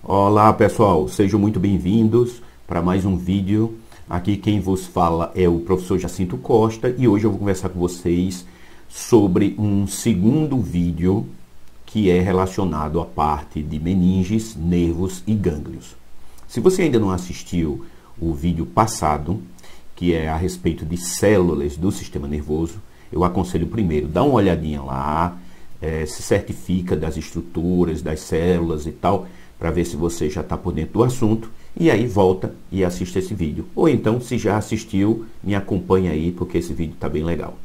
Olá pessoal, sejam muito bem-vindos para mais um vídeo. Aqui quem vos fala é o professor Jacinto Costa e hoje eu vou conversar com vocês sobre um segundo vídeo que é relacionado à parte de meninges, nervos e gânglios. Se você ainda não assistiu o vídeo passado, que é a respeito de células do sistema nervoso, eu aconselho primeiro, dá uma olhadinha lá, se certifica das estruturas, das células e tal, para ver se você já está por dentro do assunto, e aí volta e assiste esse vídeo. Ou então, se já assistiu, me acompanha aí, porque esse vídeo está bem legal.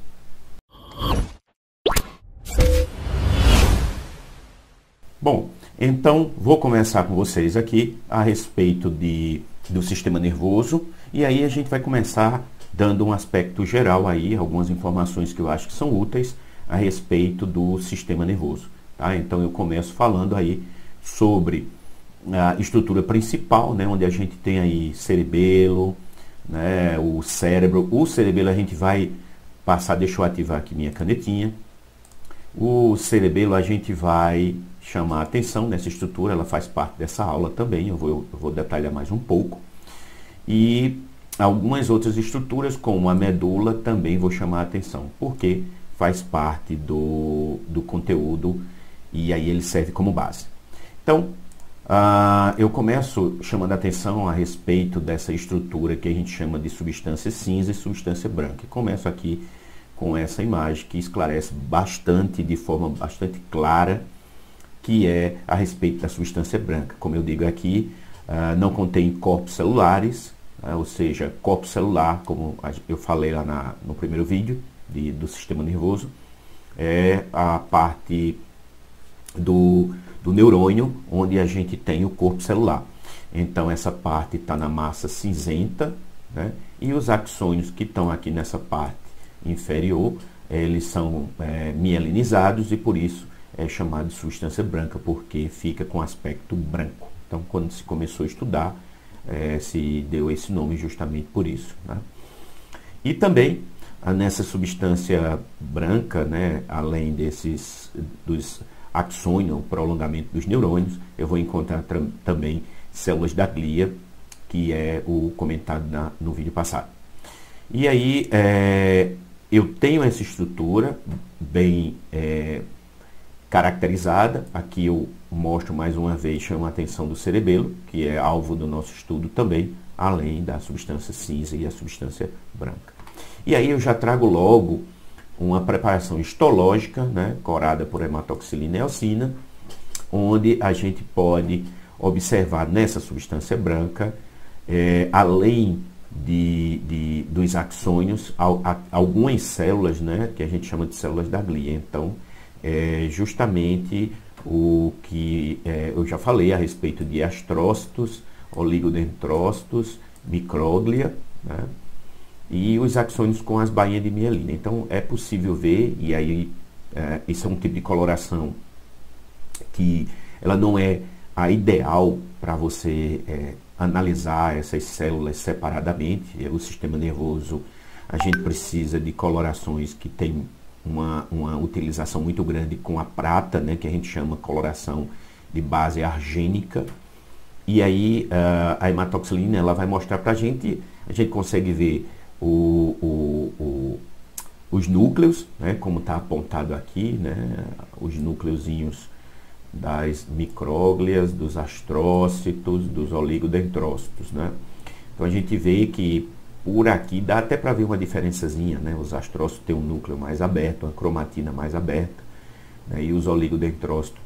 Bom, então vou começar com vocês aqui a respeito do sistema nervoso, e aí a gente vai começar dando um aspecto geral aí, algumas informações que eu acho que são úteis a respeito do sistema nervoso. Tá? Então eu começo falando aí sobre a estrutura principal, né, onde a gente tem aí cerebelo, né, o cérebro. O cerebelo a gente vai passar, deixa eu ativar aqui minha canetinha. O cerebelo a gente vai chamar a atenção nessa estrutura, ela faz parte dessa aula também, eu vou detalhar mais um pouco. E algumas outras estruturas, como a medula, também vou chamar a atenção, porque faz parte do conteúdo e aí ele serve como base. Então, eu começo chamando a atenção a respeito dessa estrutura que a gente chama de substância cinza e substância branca. E começo aqui com essa imagem que esclarece bastante, de forma bastante clara, que é a respeito da substância branca. Como eu digo aqui, não contém corpos celulares, ou seja, corpo celular, como eu falei lá no primeiro vídeo do sistema nervoso, é a parte do neurônio, onde a gente tem o corpo celular. Então essa parte está na massa cinzenta, né? E os axônios que estão aqui nessa parte inferior, eles são mielinizados e por isso é chamado de substância branca, porque fica com aspecto branco. Então quando se começou a estudar, se deu esse nome justamente por isso, né? E também nessa substância branca, né, além dos axônios, o prolongamento dos neurônios, eu vou encontrar também células da glia, que é o comentado no vídeo passado. E aí eu tenho essa estrutura bem caracterizada. Aqui eu mostro mais uma vez, chamo a atenção do cerebelo, que é alvo do nosso estudo também, além da substância cinza e a substância branca. E aí eu já trago logo uma preparação histológica, né, corada por hematoxilina e eosina, onde a gente pode observar nessa substância branca, além dos axônios, algumas células, né, que a gente chama de células da glia. Então, justamente o que eu já falei a respeito de astrócitos, oligodendrócitos, micróglia, né, e os axônios com as bainhas de mielina. Então é possível ver, e aí isso é um tipo de coloração que ela não é a ideal para você analisar essas células separadamente. O sistema nervoso, a gente precisa de colorações que tem uma utilização muito grande com a prata, né, que a gente chama coloração de base argênica. E aí a hematoxilina ela vai mostrar para a gente consegue ver os núcleos, né, como está apontado aqui, né, os núcleozinhos das micróglias, dos astrócitos, dos oligodendrócitos, né. Então a gente vê que por aqui dá até para ver uma diferençazinha, né, os astrócitos têm um núcleo mais aberto, uma cromatina mais aberta, né, e os oligodendrócitos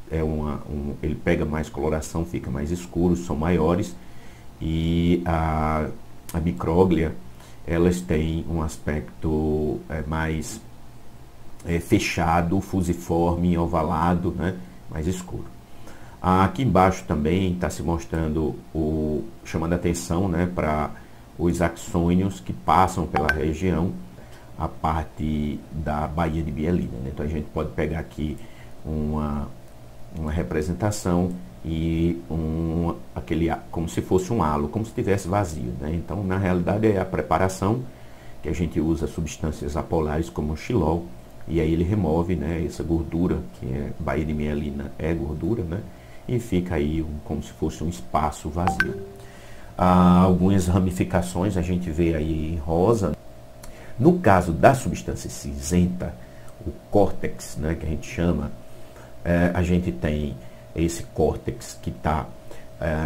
ele pega mais coloração, fica mais escuro, são maiores, e a micróglia elas têm um aspecto mais fechado, fusiforme, ovalado, né, mais escuro. Aqui embaixo também está se mostrando, chamando a atenção, né, para os axônios que passam pela região, a parte da bainha de mielina, né? Então a gente pode pegar aqui uma representação e como se fosse um halo, como se estivesse vazio, né? Então, na realidade, é a preparação que a gente usa substâncias apolares como o xilol, e aí ele remove, né, essa gordura, que é bainha de mielina, é gordura, né? e fica aí como se fosse um espaço vazio. Há algumas ramificações a gente vê aí em rosa. No caso da substância cinzenta, o córtex, né, que a gente chama, a gente tem esse córtex que está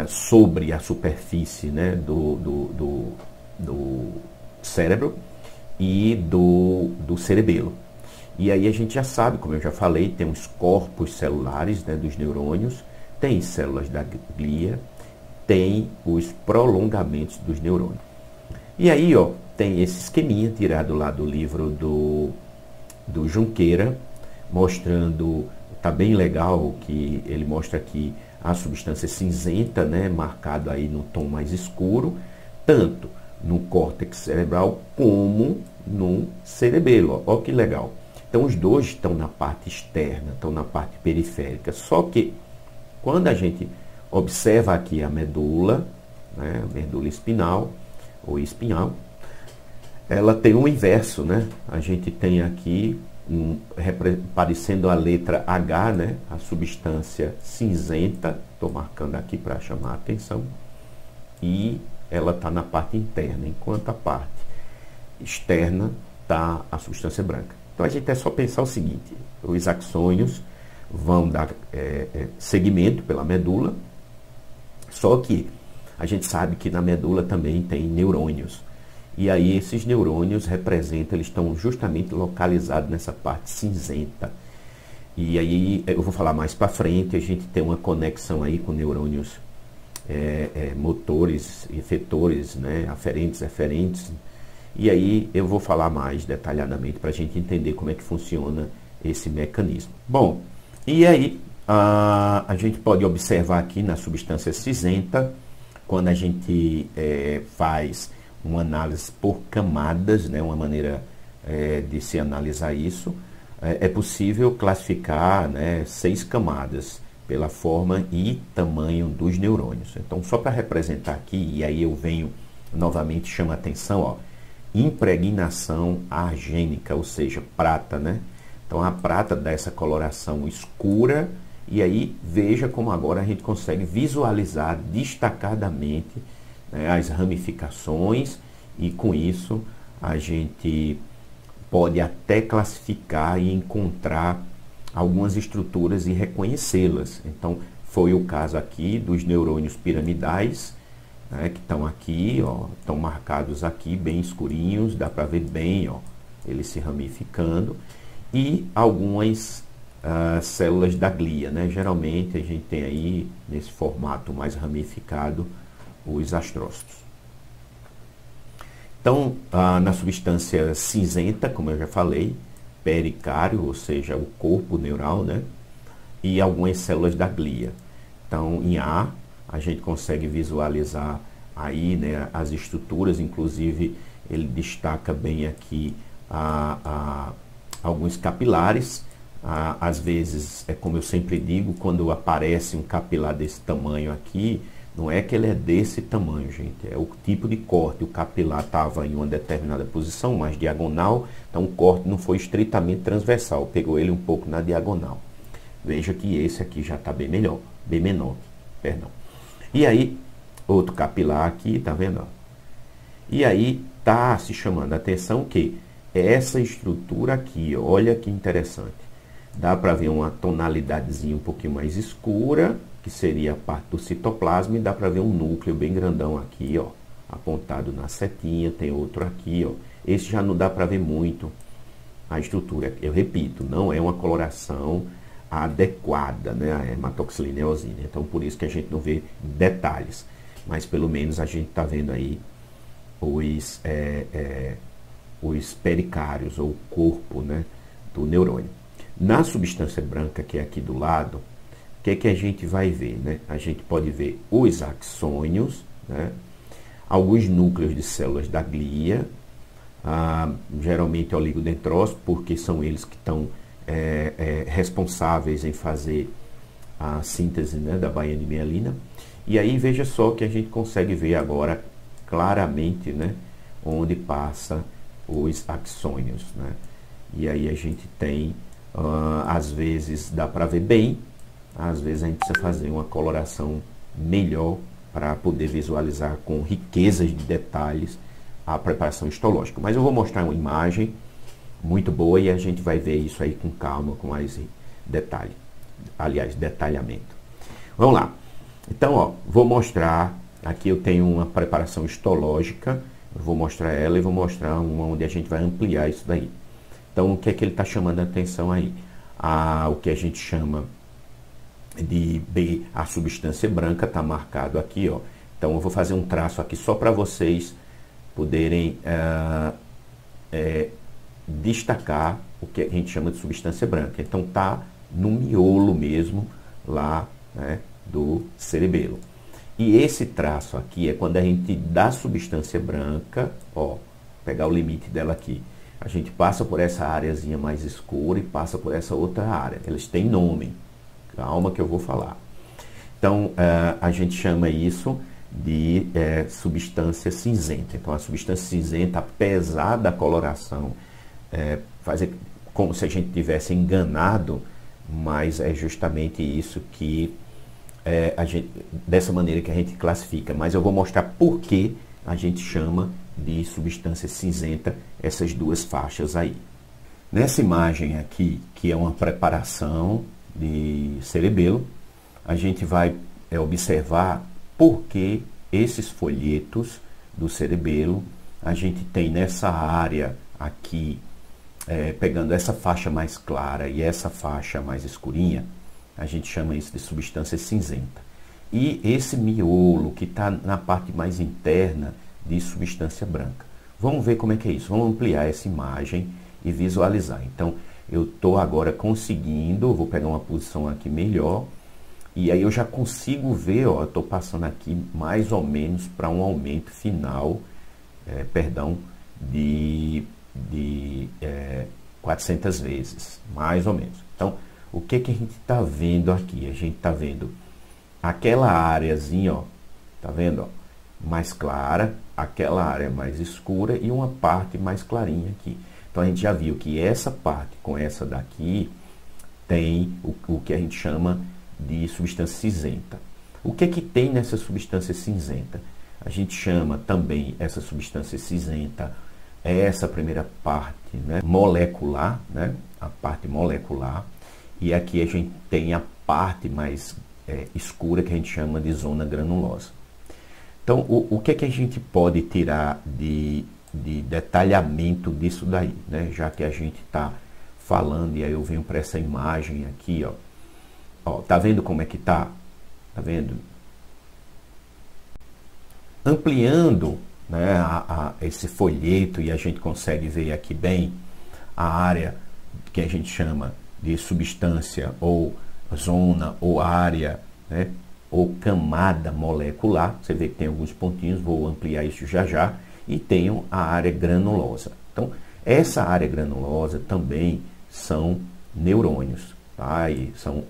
sobre a superfície, né, do cérebro e do cerebelo. E aí a gente já sabe, como eu já falei, tem os corpos celulares, né, dos neurônios, tem células da glia, tem os prolongamentos dos neurônios. E aí, ó, tem esse esqueminha tirado lá do livro do Junqueira, mostrando, tá bem legal que ele mostra aqui a substância cinzenta, né, marcado aí no tom mais escuro, tanto no córtex cerebral como no cerebelo. Ó que legal. Então os dois estão na parte externa, estão na parte periférica. Só que quando a gente observa aqui a medula, né, a medula espinal ou espinhal, ela tem um inverso, né? A gente tem aqui parecendo a letra H, né? A substância cinzenta, estou marcando aqui para chamar a atenção, e ela está na parte interna, enquanto a parte externa está a substância branca. Então a gente é só pensar o seguinte: os axônios vão dar segmento pela medula, só que a gente sabe que na medula também tem neurônios. E aí esses neurônios representam, eles estão justamente localizados nessa parte cinzenta. E aí eu vou falar mais para frente, a gente tem uma conexão aí com neurônios motores, efetores, né, aferentes, eferentes. E aí eu vou falar mais detalhadamente para a gente entender como é que funciona esse mecanismo. Bom, e aí a gente pode observar aqui na substância cinzenta, quando a gente faz uma análise por camadas, né, uma maneira de se analisar isso, é possível classificar, né, 6 camadas pela forma e tamanho dos neurônios. Então, só para representar aqui, e aí eu venho novamente, chamo a atenção, ó, impregnação argênica, ou seja, prata, né? Então, a prata dá essa coloração escura, e aí veja como agora a gente consegue visualizar destacadamente, né, as ramificações, e com isso a gente pode até classificar e encontrar algumas estruturas e reconhecê-las. Então, foi o caso aqui dos neurônios piramidais, né, que estão aqui, ó, estão marcados aqui, bem escurinhos, dá para ver bem, ó, eles se ramificando, e algumas células da glia, né? Geralmente a gente tem aí, nesse formato mais ramificado, os astrócitos. Então, na substância cinzenta, como eu já falei, pericário, ou seja, o corpo neural, né? E algumas células da glia. Então, em A, a gente consegue visualizar aí, né, as estruturas, inclusive ele destaca bem aqui alguns capilares. Às vezes, como eu sempre digo, quando aparece um capilar desse tamanho aqui, não é que ele é desse tamanho, gente, é o tipo de corte. O capilar estava em uma determinada posição, mais diagonal, então o corte não foi estritamente transversal, pegou ele um pouco na diagonal. Veja que esse aqui já está bem melhor, bem menor, perdão. E aí, outro capilar aqui, tá vendo? E aí, tá se chamando a atenção que essa estrutura aqui, olha que interessante. Dá para ver uma tonalidadezinha um pouquinho mais escura, que seria a parte do citoplasma, e dá para ver um núcleo bem grandão aqui, ó, apontado na setinha, tem outro aqui, ó. Esse já não dá para ver muito a estrutura. Eu repito, não é uma coloração adequada, né, a hematoxilina e eosina. Então, por isso que a gente não vê detalhes. Mas, pelo menos, a gente está vendo aí os pericários, ou corpo, né, do neurônio. Na substância branca, que é aqui do lado, o que a gente vai ver, né? A gente pode ver os axônios, né, alguns núcleos de células da glia, geralmente oligodendrócitos, porque são eles que estão responsáveis em fazer a síntese, né, da baía de mielina. E aí veja só que a gente consegue ver agora claramente, né, onde passa os axônios, né? E aí a gente tem, às vezes dá para ver bem, às vezes a gente precisa fazer uma coloração melhor para poder visualizar com riquezas de detalhes a preparação histológica. Mas eu vou mostrar uma imagem muito boa e a gente vai ver isso aí com calma, com mais detalhe, aliás, detalhamento. Vamos lá. Então, ó, vou mostrar, aqui eu tenho uma preparação histológica, eu vou mostrar ela e vou mostrar uma onde a gente vai ampliar isso daí. Então, o que é que ele está chamando a atenção aí? O que a gente chama de a substância branca está marcado aqui, ó. Então, eu vou fazer um traço aqui só para vocês poderem destacar o que a gente chama de substância branca. Então, tá no miolo mesmo lá, né, do cerebelo. E esse traço aqui é quando a gente dá substância branca, ó, pegar o limite dela aqui. A gente passa por essa áreazinha mais escura e passa por essa outra área. Eles têm nome. Calma que eu vou falar. Então, a gente chama isso de substância cinzenta. Então, a substância cinzenta, apesar da coloração fazer como se a gente tivesse enganado, mas é justamente isso que dessa maneira que a gente classifica. Mas eu vou mostrar por que a gente chama de substância cinzenta essas duas faixas aí. Nessa imagem aqui, que é uma preparação de cerebelo, a gente vai observar por que esses folhetos do cerebelo, a gente tem nessa área aqui, pegando essa faixa mais clara e essa faixa mais escurinha, a gente chama isso de substância cinzenta. E esse miolo que está na parte mais interna de substância branca. Vamos ver como é que é isso. Vamos ampliar essa imagem e visualizar. Então, eu estou agora conseguindo, vou pegar uma posição aqui melhor, e aí eu já consigo ver, ó, eu estou passando aqui mais ou menos para um aumento final, de 400 vezes, mais ou menos. Então, o que que a gente está vendo aqui? A gente está vendo aquela áreazinha, ó, tá vendo, ó, mais clara, aquela área mais escura e uma parte mais clarinha aqui. Então a gente já viu que essa parte com essa daqui tem o que a gente chama de substância cinzenta. O que que tem nessa substância cinzenta? A gente chama também essa substância cinzenta, essa primeira parte, né, molecular, né, a parte molecular, e aqui a gente tem a parte mais escura que a gente chama de zona granulosa. Então, o que é que a gente pode tirar de detalhamento disso daí, né? Já que a gente está falando, e aí eu venho para essa imagem aqui, ó. Ó, tá vendo como é que tá? Tá vendo? Ampliando, né, esse folheto, e a gente consegue ver aqui bem a área que a gente chama de substância ou zona ou área, né, ou camada molecular. Você vê que tem alguns pontinhos, vou ampliar isso já já, e tenho a área granulosa. Então, essa área granulosa também são neurônios, tá? E são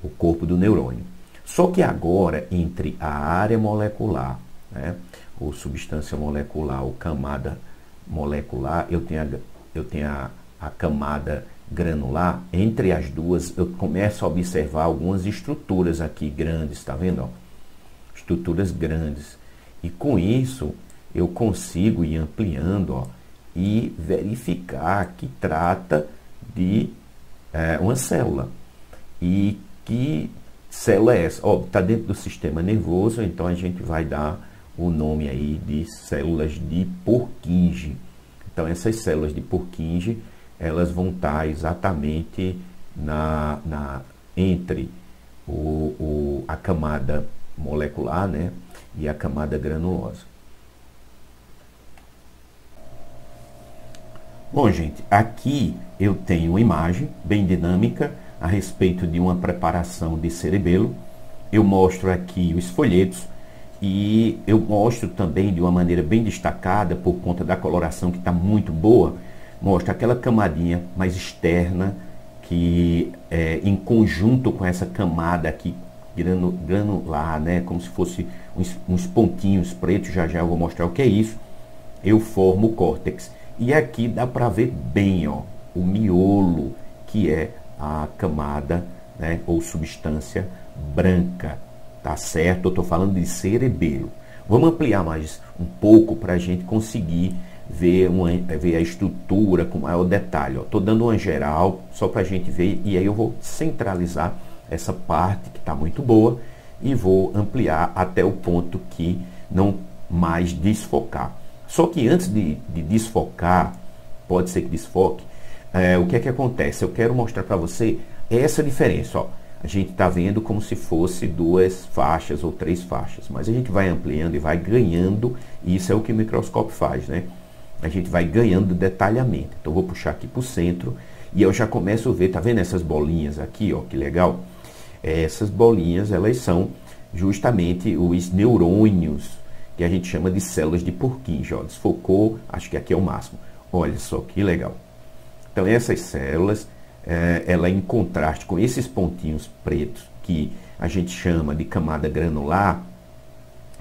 o corpo do neurônio. Só que agora, entre a área molecular, né, ou substância molecular, ou camada molecular, eu tenho a camada granular. Entre as duas eu começo a observar algumas estruturas aqui grandes, tá vendo, ó? Estruturas grandes, e com isso eu consigo ir ampliando, ó, e verificar que trata de uma célula. E que célula é essa? Ó, tá dentro do sistema nervoso, então a gente vai dar o nome aí de células de Purkinje. Então essas células de Purkinje, elas vão estar exatamente entre a camada molecular, né, e a camada granulosa. Bom, gente, aqui eu tenho uma imagem bem dinâmica a respeito de uma preparação de cerebelo. Eu mostro aqui os folhetos e eu mostro também de uma maneira bem destacada, por conta da coloração que está muito boa, mostra aquela camadinha mais externa que em conjunto com essa camada aqui granular, né, como se fosse uns pontinhos pretos. Já já eu vou mostrar o que é isso. Eu formo o córtex. E aqui dá para ver bem, ó, o miolo, que é a camada né, ou substância branca, tá certo? Eu estou falando de cerebelo. Vamos ampliar mais um pouco para a gente conseguir ver a estrutura com maior detalhe. Estou dando uma geral só para a gente ver, e aí eu vou centralizar essa parte que está muito boa e vou ampliar até o ponto que não mais desfocar. Só que antes de desfocar, pode ser que desfoque, o que é que acontece? Eu quero mostrar para você essa diferença. Ó. A gente está vendo como se fosse 2 faixas ou 3 faixas, mas a gente vai ampliando e vai ganhando, e isso é o que o microscópio faz, né? A gente vai ganhando detalhamento. Então, vou puxar aqui para o centro e eu já começo a ver, tá vendo essas bolinhas aqui, ó, que legal? Essas bolinhas, elas são justamente os neurônios, que a gente chama de células de Purkinje. Ó, desfocou, acho que aqui é o máximo. Olha só que legal. Então, essas células, ela em contraste com esses pontinhos pretos, que a gente chama de camada granular,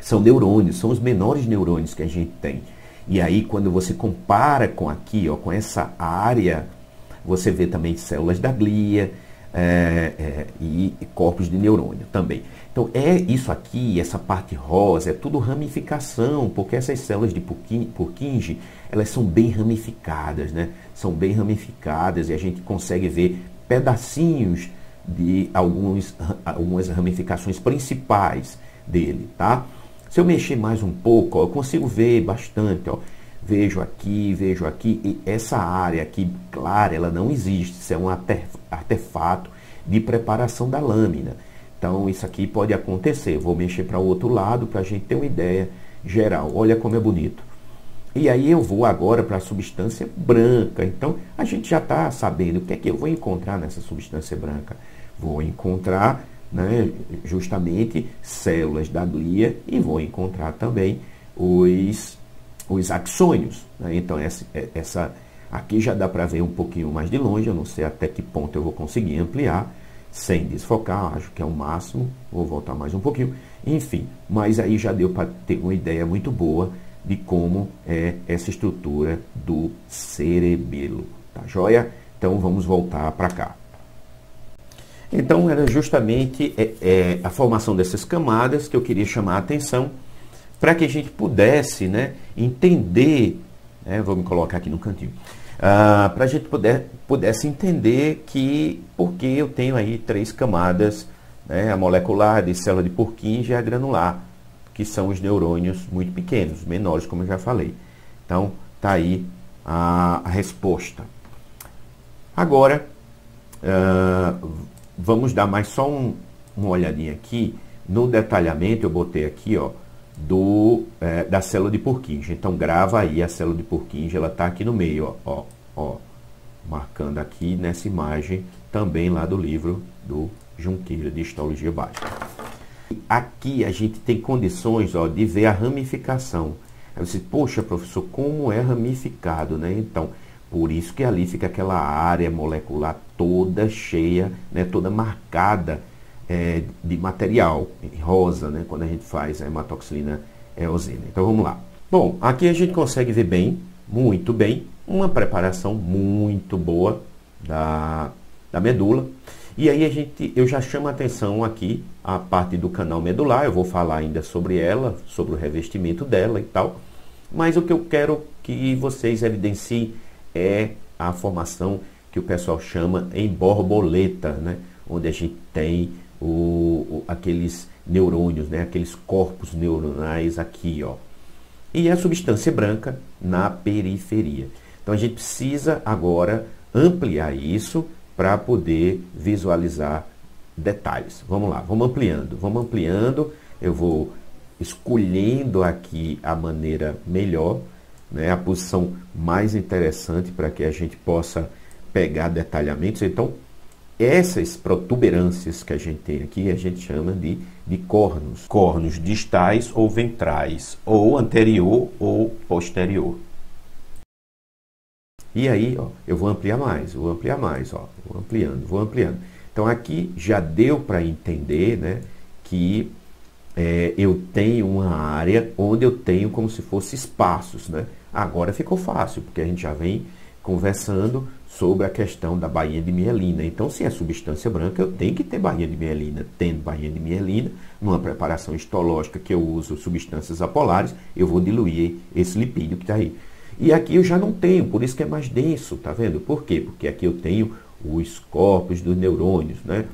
são neurônios, são os menores neurônios que a gente tem. E aí, quando você compara com aqui, ó, com essa área, você vê também células da glia e corpos de neurônio também. Então, isso aqui, essa parte rosa, é tudo ramificação, porque essas células de Purkinje, elas são bem ramificadas, né? São bem ramificadas e a gente consegue ver pedacinhos de algumas ramificações principais dele, tá? Se eu mexer mais um pouco, ó, eu consigo ver bastante, ó. Vejo aqui, e essa área aqui clara, ela não existe, isso é um artefato de preparação da lâmina. Então, isso aqui pode acontecer. Vou mexer para o outro lado para a gente ter uma ideia geral. Olha como é bonito. E aí eu vou agora para a substância branca. Então, a gente já está sabendo o que é que eu vou encontrar nessa substância branca. Vou encontrar, né, justamente células da glia e vou encontrar também os axônios. Né? Então, essa aqui já dá para ver um pouquinho mais de longe. Eu não sei até que ponto eu vou conseguir ampliar sem desfocar, acho que é o máximo. Vou voltar mais um pouquinho. Enfim, mas aí já deu para ter uma ideia muito boa de como é essa estrutura do cerebelo. Tá joia? Então, vamos voltar para cá. Então, era justamente a formação dessas camadas que eu queria chamar a atenção para que a gente pudesse, né, entender, vou me colocar aqui no cantinho, para a gente pudesse entender que porque eu tenho aí 3 camadas, né, a molecular, de célula de Purkinje e a granular, que são os neurônios muito pequenos, menores, como eu já falei. Então, está aí a resposta. Agora, vamos dar mais só uma olhadinha aqui no detalhamento. Eu botei aqui, ó, da célula de Purkinje. Então, grava aí a célula de Purkinje, ela está aqui no meio, ó, marcando aqui nessa imagem, também lá do livro do Junqueira, de Histologia Básica. Aqui a gente tem condições, ó, de ver a ramificação. Aí você, poxa, professor, como é ramificado, né? Então, por isso que ali fica aquela área molecular toda cheia, né, toda marcada de material rosa, né, quando a gente faz a hematoxilina eosina. Então vamos lá. Bom, aqui a gente consegue ver bem, muito bem, uma preparação muito boa da medula. E aí eu já chamo a atenção aqui a parte do canal medular. Eu vou falar ainda sobre ela, sobre o revestimento dela e tal. Mas o que eu quero que vocês evidenciem é a formação que o pessoal chama em borboleta, né? Onde a gente tem aqueles neurônios, né? Aqueles corpos neuronais aqui, ó. E a substância branca na periferia. Então a gente precisa agora ampliar isso para poder visualizar detalhes. Vamos lá, vamos ampliando. Eu vou escolhendo aqui a maneira melhor, né, a posição mais interessante para que a gente possa pegar detalhamentos. Então, essas protuberâncias que a gente tem aqui, a gente chama de cornos distais ou ventrais, ou anterior ou posterior. E aí, ó, eu vou ampliar mais, ó, vou ampliando. Então, aqui já deu para entender, né, que eu tenho uma área onde eu tenho como se fosse espaços, né? Agora ficou fácil, porque a gente já vem conversando sobre a questão da bainha de mielina. Então, se é substância branca, eu tenho que ter bainha de mielina. Tendo bainha de mielina, numa preparação histológica que eu uso substâncias apolares, eu vou diluir esse lipídio que está aí. E aqui eu já não tenho, por isso que é mais denso, tá vendo? Por quê? Porque aqui eu tenho os corpos dos neurônios, né?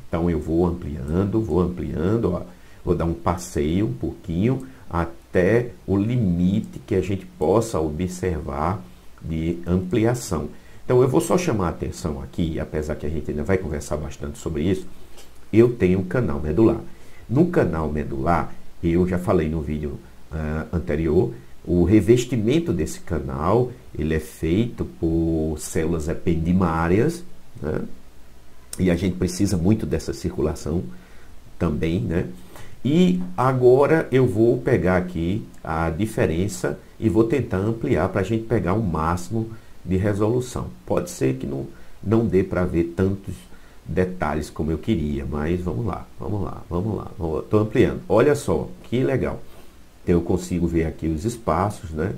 Então eu vou ampliando, ó, vou dar um passeio um pouquinho até o limite que a gente possa observar de ampliação. Então eu vou só chamar a atenção aqui, apesar que a gente ainda vai conversar bastante sobre isso, eu tenho um canal medular. No canal medular, eu já falei no vídeo anterior, o revestimento desse canal, ele é feito por células ependimárias, né? E a gente precisa muito dessa circulação também, né? E agora eu vou pegar aqui a diferença e vou tentar ampliar para a gente pegar o máximo de resolução. Pode ser que não dê para ver tantos detalhes como eu queria, mas vamos lá. Estou ampliando. Olha só, que legal. Então, eu consigo ver aqui os espaços, né?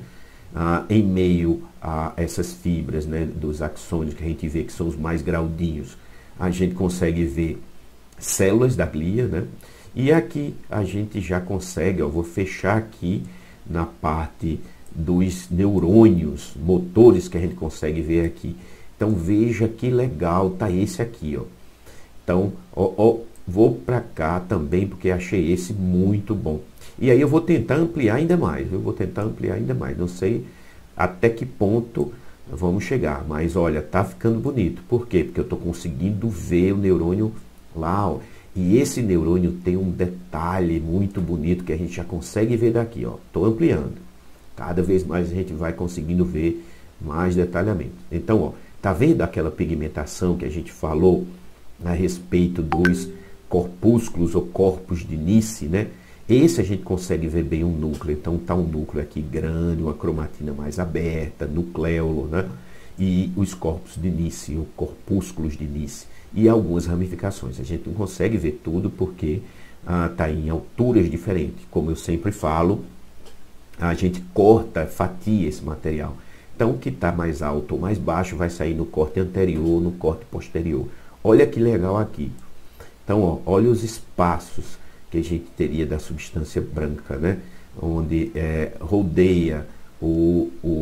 Em meio a essas fibras, né, dos axônios que a gente vê que são os mais graudinhos, a gente consegue ver células da glia, né? E aqui a gente já consegue, ó, vou fechar aqui na parte dos neurônios motores que a gente consegue ver aqui. Então veja que legal tá esse aqui, ó. Então, vou para cá também porque achei esse muito bom. E aí eu vou tentar ampliar ainda mais, Não sei até que ponto vamos chegar, mas olha, tá ficando bonito. Por quê? Porque eu estou conseguindo ver o neurônio lá, ó. E esse neurônio tem um detalhe muito bonito que a gente já consegue ver daqui, ó. Estou ampliando. Cada vez mais a gente vai conseguindo ver mais detalhamento. Então, ó, tá vendo aquela pigmentação que a gente falou a respeito dos corpúsculos ou corpos de Nice, né? Esse a gente consegue ver bem o núcleo. Então tá um núcleo aqui grande, uma cromatina mais aberta, nucleolo, né? E os corpos de Nice, ou corpúsculos de Nice, e algumas ramificações. A gente não consegue ver tudo porque tá em alturas diferentes. Como eu sempre falo, a gente corta, fatia esse material. Então o que está mais alto ou mais baixo vai sair no corte anterior, no corte posterior. Olha que legal aqui. Então, ó, olha os espaços que a gente teria da substância branca, né? Onde rodeia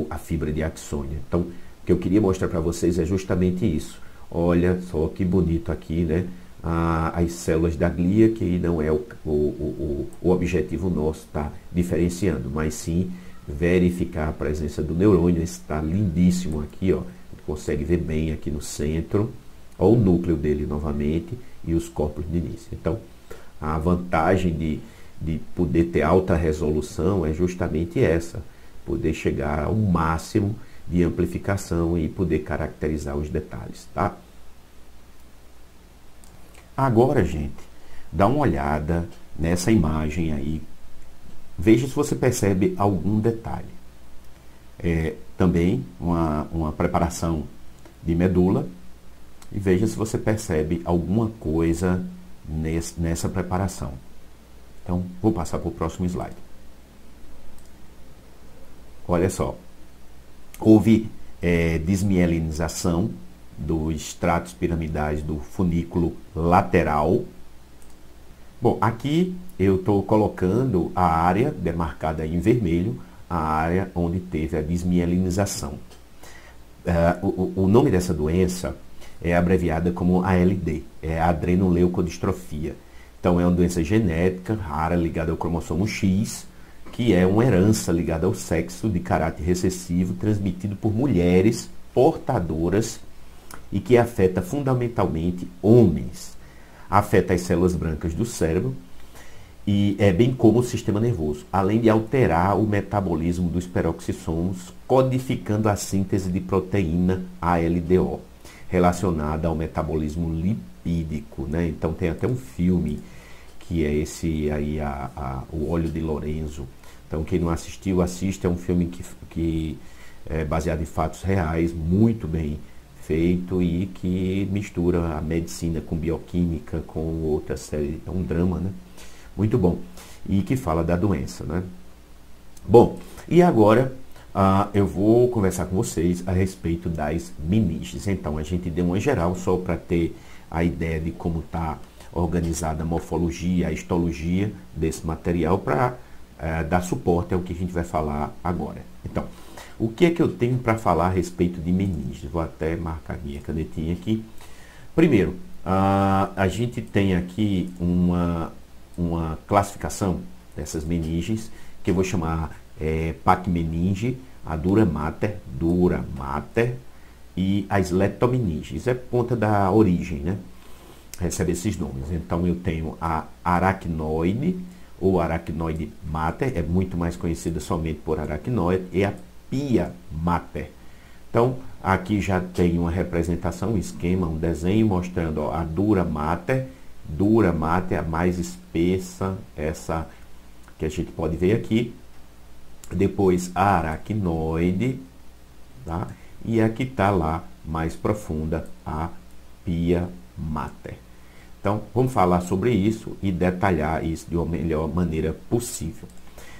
a fibra de axônia. Então, o que eu queria mostrar para vocês é justamente isso. Olha só que bonito aqui, né? As células da glia, que não é o objetivo nosso estar diferenciando, mas sim verificar a presença do neurônio. Esse está lindíssimo aqui, ó. Consegue ver bem aqui no centro. Olha o núcleo dele novamente e os corpos de Nice. Então, a vantagem de poder ter alta resolução é justamente essa, poder chegar ao máximo de amplificação e poder caracterizar os detalhes, tá? Agora, gente, dá uma olhada nessa imagem aí. Veja se você percebe algum detalhe. Também uma preparação de medula. E veja se você percebe alguma coisa nessa preparação. Então, vou passar para o próximo slide. Olha só. Houve desmielinização dos estratos piramidais do funículo lateral. Bom, aqui eu estou colocando a área demarcada em vermelho, a área onde teve a desmielinização. O nome dessa doença é abreviada como ALD, é a adrenoleucodistrofia. Então é uma doença genética rara ligada ao cromossomo X, que é uma herança ligada ao sexo de caráter recessivo transmitido por mulheres portadoras e que afeta fundamentalmente homens. Afeta as células brancas do cérebro e bem como o sistema nervoso, além de alterar o metabolismo dos peroxissomos, codificando a síntese de proteína ALDO, relacionada ao metabolismo lipídico, né? Então tem até um filme que é esse aí, O Olho de Lorenzo. Então quem não assistiu, assiste, é um filme que é baseado em fatos reais, muito bem feito e que mistura a medicina com bioquímica, com outra série, é um drama, né? Muito bom. E que fala da doença, né? Bom, e agora eu vou conversar com vocês a respeito das meninges. Então, a gente deu uma geral só para ter a ideia de como está organizada a morfologia, a histologia desse material, para dar suporte ao que a gente vai falar agora. Então, o que é que eu tenho para falar a respeito de meninges? Vou até marcar minha canetinha aqui. Primeiro, a gente tem aqui uma classificação dessas meninges, que eu vou chamar Pachymeninge, a dura mater e as leptomeninges. É ponta da origem, né? Recebe esses nomes. Então eu tenho a aracnoide, ou aracnoide mater, é muito mais conhecida somente por aracnoide, e a pia mater. Então aqui já tem uma representação, um esquema, um desenho mostrando, ó, a dura mater, a mais espessa, essa que a gente pode ver aqui. Depois a aracnoide, tá? E aqui está lá mais profunda a pia mater. Então vamos falar sobre isso e detalhar isso de uma melhor maneira possível.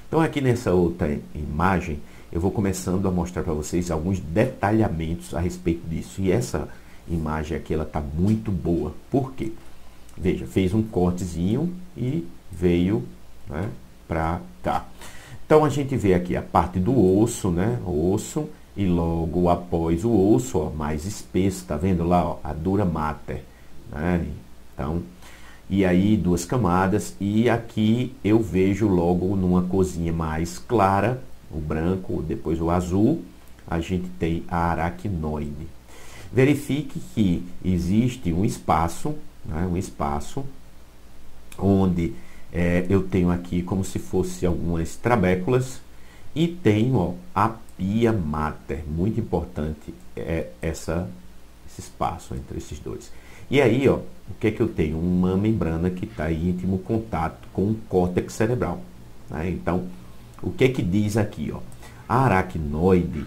Então aqui nessa outra imagem eu vou começando a mostrar para vocês alguns detalhamentos a respeito disso. E essa imagem aqui ela está muito boa. Por quê? Veja, fez um cortezinho e veio, né, para cá. Então a gente vê aqui a parte do osso, né? O osso, e logo após o osso, ó, mais espesso, tá vendo lá, ó, a dura mater, né? Então, e aí duas camadas, e aqui eu vejo logo numa corzinha mais clara, o branco, depois o azul, a gente tem a aracnoide. Verifique que existe um espaço, né? Um espaço onde eu tenho aqui como se fosse algumas trabéculas e tenho, ó, a pia mater. Muito importante esse espaço entre esses dois. E aí, ó, o que é que eu tenho? Uma membrana que está em íntimo contato com o córtex cerebral, né? Então, o que é que diz aqui, ó? A aracnoide,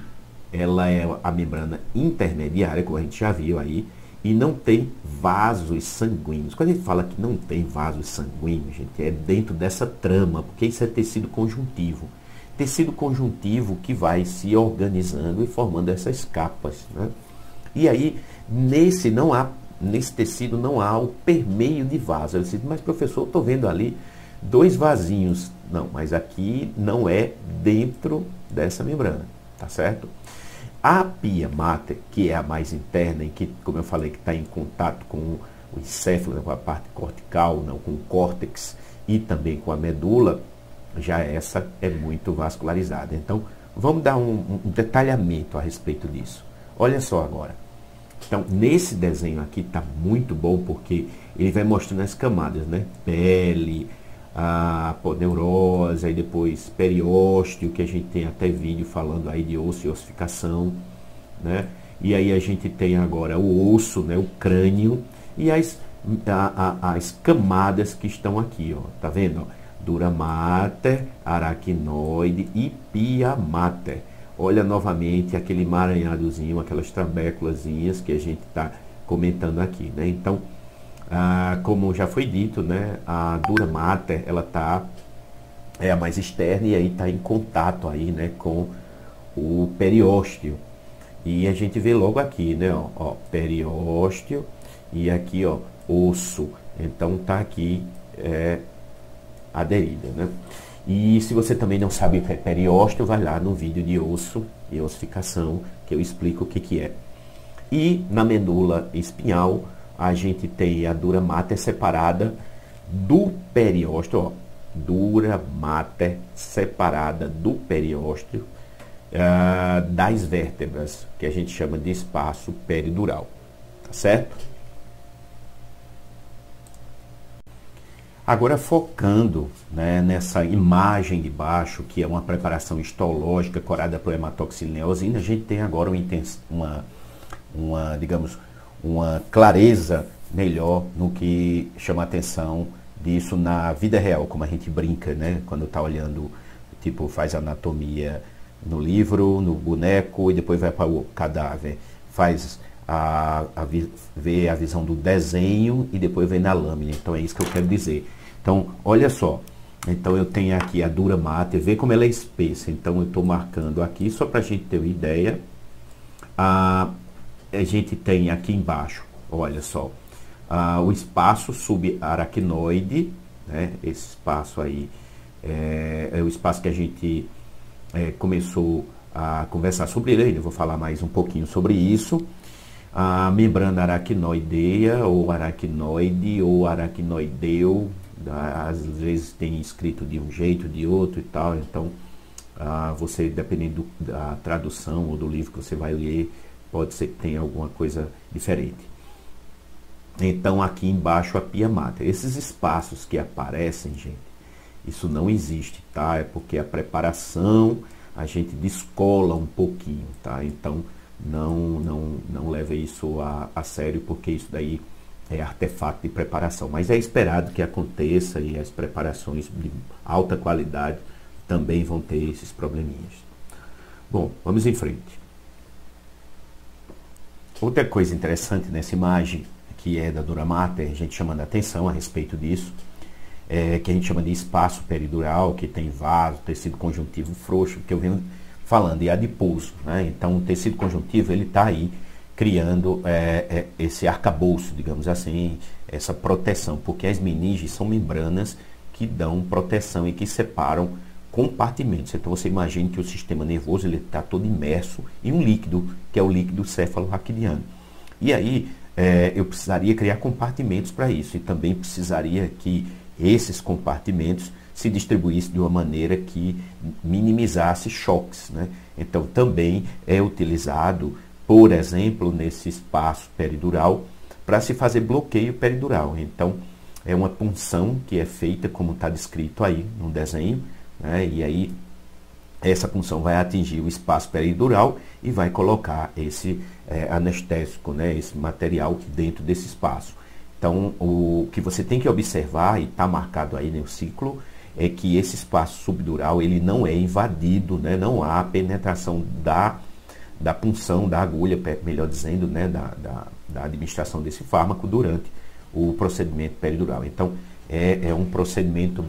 ela é a membrana intermediária, como a gente já viu aí, e não tem vasos sanguíneos. Quando a gente fala que não tem vasos sanguíneos, gente, é dentro dessa trama, porque isso é tecido conjuntivo. Tecido conjuntivo que vai se organizando e formando essas capas, né? E aí, nesse tecido não há o permeio de vaso. Eu disse, mas professor, eu estou vendo ali 2 vasinhos. Não, mas aqui não é dentro dessa membrana, tá certo? A pia mater, que é a mais interna, e que, como eu falei, que está em contato com o encéfalo, né, com a parte cortical, não, com o córtex e também com a medula, já essa é muito vascularizada. Então, vamos dar um detalhamento a respeito disso. Olha só agora. Então, nesse desenho aqui está muito bom, porque ele vai mostrando as camadas, né? Pele, a aponeurose, aí depois periósteo, que a gente tem até vídeo falando aí de osso e ossificação, né? E aí a gente tem agora o osso, né? O crânio e as camadas que estão aqui, ó, tá vendo? Dura mater, aracnoide e pia mater. Olha novamente aquele emaranhadozinho, aquelas trabéculazinhas que a gente está comentando aqui, né? Então, como já foi dito, né, a dura mater, ela é a mais externa e aí está em contato aí, né, com o periósteo. E a gente vê logo aqui, né, ó, periósteo e aqui, ó, osso. Então tá aqui aderida, né? E se você também não sabe o que é periósteo, vai lá no vídeo de osso e ossificação que eu explico o que é. E na medula espinhal a gente tem a dura mater separada do periósteo, ó, dura mater separada do periósteo das vértebras, que a gente chama de espaço peridural, tá certo? Agora focando, né, nessa imagem de baixo, que é uma preparação histológica corada por hematoxilina e eosina, a gente tem agora digamos, uma clareza melhor no que chama a atenção disso na vida real, como a gente brinca, né, quando está olhando, tipo, faz anatomia no livro, no boneco, e depois vai para o cadáver, faz vê a visão do desenho e depois vem na lâmina. Então é isso que eu quero dizer. Então, olha só, Então eu tenho aqui a dura mater, vê como ela é espessa. Então eu estou marcando aqui, só para a gente ter uma ideia. A gente tem aqui embaixo, olha só, o espaço subaracnoide, né? Esse espaço aí é o espaço que a gente começou a conversar sobre ele. Eu vou falar mais um pouquinho sobre isso. A membrana aracnoideia, ou aracnoide, ou aracnoideu, às vezes tem escrito de um jeito, de outro e tal. Então, você, dependendo da tradução ou do livro que você vai ler, pode ser que tenha alguma coisa diferente. Então, aqui embaixo a pia mater. Esses espaços que aparecem, gente, isso não existe, tá? É porque a preparação a gente descola um pouquinho, tá? Então, não leve isso a sério, porque isso daí é artefato de preparação. Mas é esperado que aconteça, e as preparações de alta qualidade também vão ter esses probleminhas. Bom, vamos em frente. Outra coisa interessante nessa imagem, que é da dura mater, a gente chamando a atenção a respeito disso, que a gente chama de espaço peridural, que tem vaso, tecido conjuntivo frouxo, que eu venho falando, e adiposo, né? Então o tecido conjuntivo, ele está aí criando esse arcabouço, digamos assim, essa proteção, porque as meninges são membranas que dão proteção e que separam compartimentos. Então você imagina que o sistema nervoso está todo imerso em um líquido, que é o líquido cefalo-raquidiano. E aí eu precisaria criar compartimentos para isso, e também precisaria que esses compartimentos se distribuíssem de uma maneira que minimizasse choques, né? Então também é utilizado, por exemplo, nesse espaço peridural, para se fazer bloqueio peridural. Então é uma punção que é feita, como está descrito aí no desenho, né? E aí essa punção vai atingir o espaço peridural e vai colocar esse anestésico, né? Esse material dentro desse espaço. Então, o que você tem que observar, e está marcado aí no ciclo, é que esse espaço subdural ele não é invadido, né? Não há penetração da punção, da agulha, melhor dizendo, né? da administração desse fármaco durante o procedimento peridural. Então, é um procedimento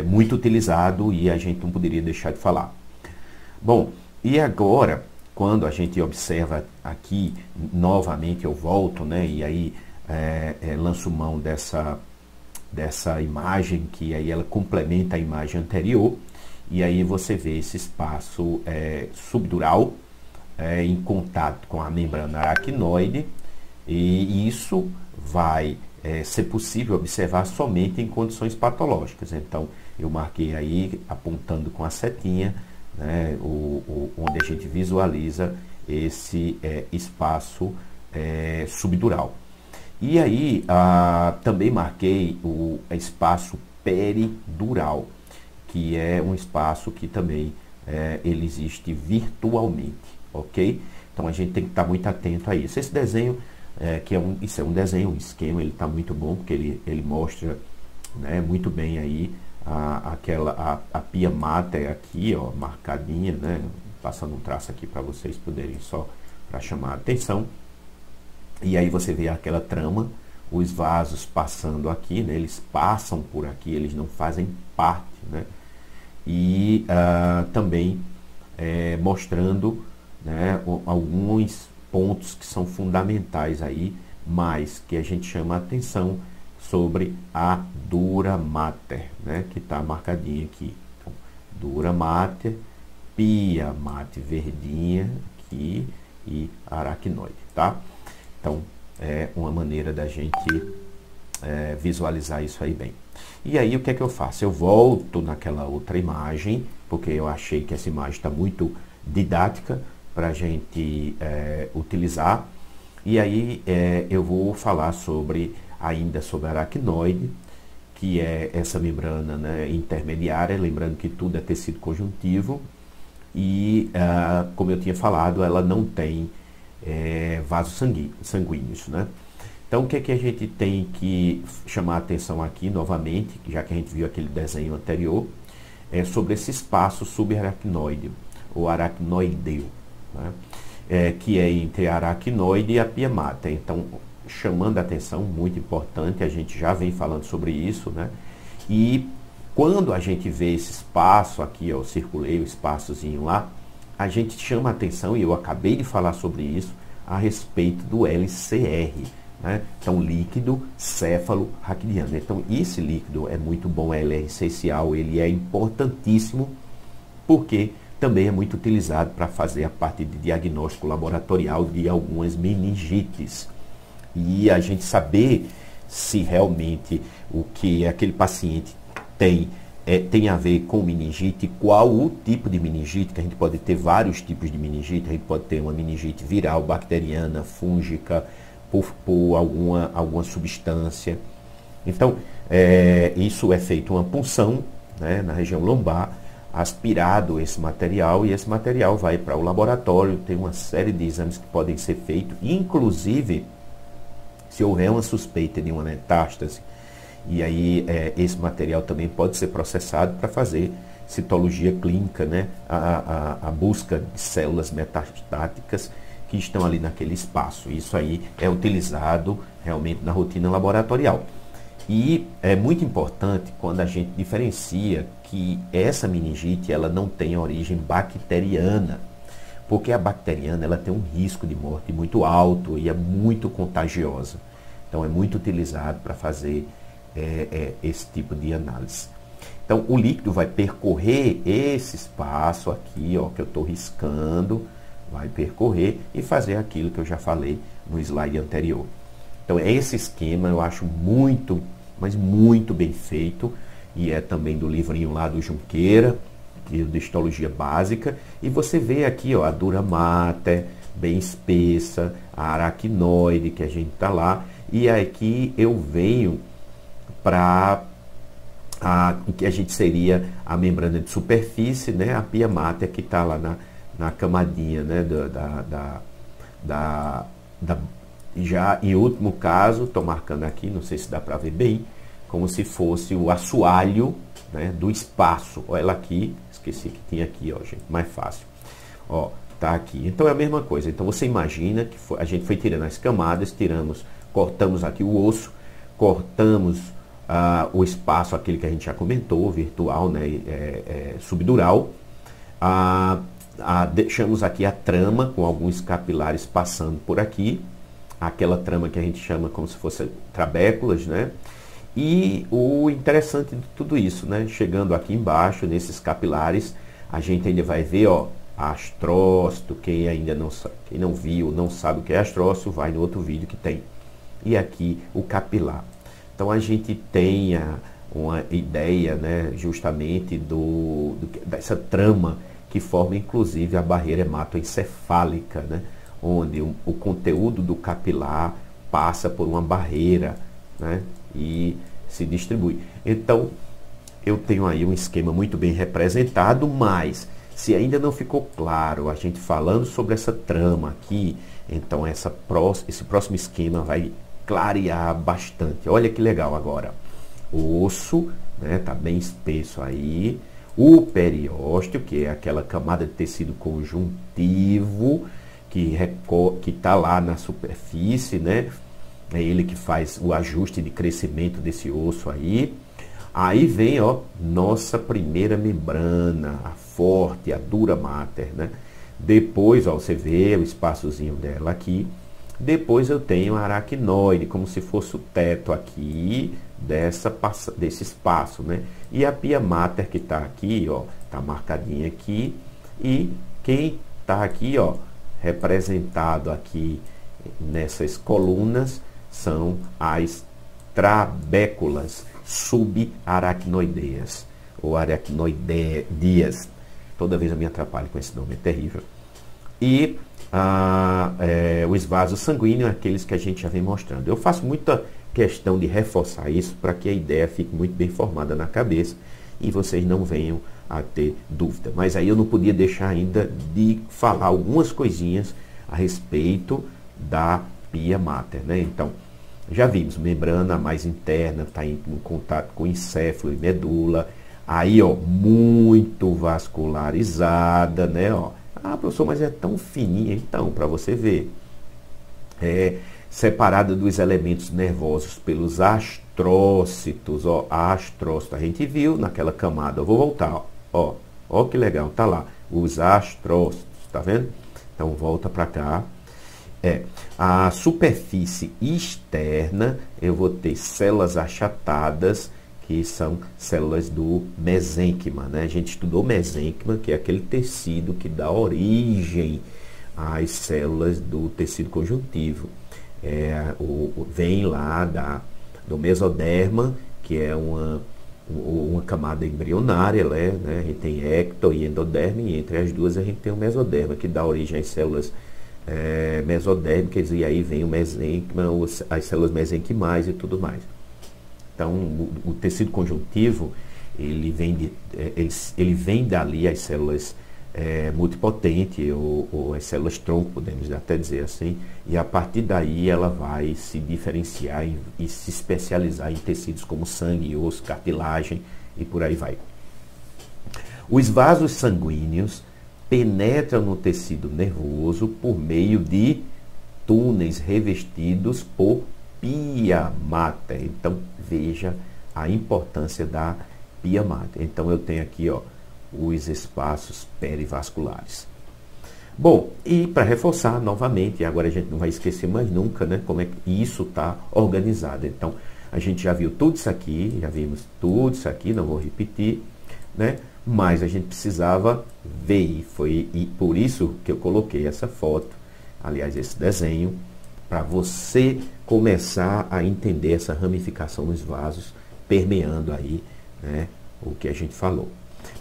muito utilizado, e a gente não poderia deixar de falar. Bom, e agora, quando a gente observa aqui, novamente eu volto, né? E aí lanço mão dessa imagem, que aí ela complementa a imagem anterior, e aí você vê esse espaço subdural em contato com a membrana aracnoide, e isso vai ser possível observar somente em condições patológicas. Então eu marquei aí, apontando com a setinha, né, onde a gente visualiza esse espaço subdural. E aí, também marquei o espaço peridural, que é um espaço que também ele existe virtualmente, ok? Então a gente tem que estar muito atento a isso. Esse desenho, isso é um desenho, um esquema, ele está muito bom, porque ele mostra, né, muito bem aí a pia mater aqui, ó, marcadinha, né? Passando um traço aqui para vocês poderem só para chamar a atenção. E aí você vê aquela trama, os vasos passando aqui, né? Eles passam por aqui, eles não fazem parte, né? E também mostrando, né, alguns pontos que são fundamentais aí, mas que a gente chama a atenção sobre a dura mater, né? Que está marcadinha aqui. Então, dura mater, pia mater verdinha aqui e aracnoide, tá? Então, é uma maneira da gente visualizar isso aí bem. E aí, o que é que eu faço? Eu volto naquela outra imagem, porque eu achei que essa imagem está muito didática para a gente utilizar. E aí, eu vou falar ainda sobre a aracnoide, que é essa membrana, né, intermediária, lembrando que tudo é tecido conjuntivo. E, como eu tinha falado, ela não tem vasos sanguíneos, né? Então o que é que a gente tem que chamar a atenção aqui novamente, já que a gente viu aquele desenho anterior, sobre esse espaço subaracnoide, ou aracnoideu, né? Que é entre a aracnoide e a pia mater. Então, chamando a atenção, muito importante, a gente já vem falando sobre isso, né? E quando a gente vê esse espaço aqui, ó, eu circulei o espaçozinho lá, a gente chama a atenção, e eu acabei de falar sobre isso, a respeito do LCR, né? Então, líquido céfalo-raquidiano. Então, esse líquido é muito bom, ele é essencial, ele é importantíssimo, porque também é muito utilizado para fazer a parte de diagnóstico laboratorial de algumas meningites. E a gente saber se realmente o que aquele paciente tem a ver com meningite, qual o tipo de meningite, que a gente pode ter vários tipos de meningite, a gente pode ter uma meningite viral, bacteriana, fúngica, por alguma substância. Então, isso é feito uma punção, né, na região lombar, aspirado esse material, e esse material vai para o laboratório, tem uma série de exames que podem ser feitos, inclusive se houver uma suspeita de uma metástase, e aí esse material também pode ser processado para fazer citologia clínica, né? A busca de células metastáticas que estão ali naquele espaço. Isso aí é utilizado realmente na rotina laboratorial. E é muito importante quando a gente diferencia que essa meningite ela não tem origem bacteriana, porque a bacteriana ela tem um risco de morte muito alto e é muito contagiosa. Então é muito utilizado para fazer esse tipo de análise. Então o líquido vai percorrer esse espaço aqui, ó, que eu estou riscando, vai percorrer e fazer aquilo que eu já falei no slide anterior. Então esse esquema eu acho muito, mas muito bem feito, e é também do livrinho lá do Junqueira, que é de histologia básica, e você vê aqui, ó, a dura mater, bem espessa, a aracnoide que a gente está lá, e aqui eu venho para o que a gente seria a membrana de superfície, né, a pia mater que está lá na camadinha, né, já em último caso, estou marcando aqui, não sei se dá para ver bem, como se fosse o assoalho, né, do espaço. Olha ela aqui, esqueci que tinha aqui, ó, gente, mais fácil. Ó, tá aqui. Então é a mesma coisa. Então você imagina que a gente foi tirando as camadas, cortamos aqui o osso, cortamos o espaço, aquele que a gente já comentou, virtual, né, subdural. Deixamos aqui a trama com alguns capilares passando por aqui, aquela trama que a gente chama como se fosse trabéculas, né? E o interessante de tudo isso, né? Chegando aqui embaixo, nesses capilares, a gente ainda vai ver, ó, astrócito. Quem ainda quem não viu, não sabe o que é astrócito, vai no outro vídeo que tem. E aqui o capilar. Então a gente tem uma ideia, né, justamente dessa trama que forma inclusive a barreira hematoencefálica, né, onde o conteúdo do capilar passa por uma barreira, né, e se distribui. Então eu tenho aí um esquema muito bem representado, mas se ainda não ficou claro a gente falando sobre essa trama aqui, então esse próximo esquema vai clarear bastante. Olha que legal agora. O osso, né, tá bem espesso aí. O periósteo, que é aquela camada de tecido conjuntivo que está lá na superfície, né? É ele que faz o ajuste de crescimento desse osso aí. Aí vem, ó, nossa primeira membrana, a forte, a dura mater, né? Depois, ó, você vê o espaçozinho dela aqui. Depois eu tenho a aracnoide, como se fosse o teto aqui desse espaço, né? E a pia mater que está aqui, ó, está marcadinha aqui. E quem está aqui, ó, representado aqui nessas colunas são as trabéculas subaracnoideias ou aracnoideias. Toda vez eu me atrapalho com esse nome, é terrível. E os vasos sanguíneos, aqueles que a gente já vem mostrando. Eu faço muita questão de reforçar isso para que a ideia fique muito bem formada na cabeça e vocês não venham a ter dúvida. Mas aí eu não podia deixar ainda de falar algumas coisinhas a respeito da pia mater, né? Então, já vimos, membrana mais interna, está em contato com encéfalo e medula. Aí, ó, muito vascularizada, né? Ó. Ah, professor, mas é tão fininha. Então, para você ver, separada dos elementos nervosos pelos astrócitos, ó, astrócito, a gente viu naquela camada, eu vou voltar, ó que legal, tá lá, os astrócitos, tá vendo? Então volta para cá. A superfície externa, eu vou ter células achatadas, que são células do mesênquima, né? A gente estudou mesênquima, que é aquele tecido que dá origem às células do tecido conjuntivo. Vem lá do mesoderma, que é uma camada embrionária, né? A gente tem ecto e endoderme, e entre as duas a gente tem o mesoderma, que dá origem às células mesodérmicas, e aí vem o mesênquima, as células mesenquimais e tudo mais. Então, o tecido conjuntivo, ele vem dali as células multipotentes, ou as células tronco, podemos até dizer assim, e a partir daí ela vai se diferenciar e se especializar em tecidos como sangue, osso, cartilagem e por aí vai. Os vasos sanguíneos penetram no tecido nervoso por meio de túneis revestidos por pia mater. Então, veja a importância da pia mater. Então, eu tenho aqui, ó, os espaços perivasculares. Bom, e para reforçar novamente, agora a gente não vai esquecer mais nunca, né, como é que isso está organizado. Então, a gente já viu tudo isso aqui, já vimos tudo isso aqui, não vou repetir, né? Mas a gente precisava ver, e por isso que eu coloquei essa foto, aliás, esse desenho, para você começar a entender essa ramificação nos vasos, permeando aí, né, o que a gente falou.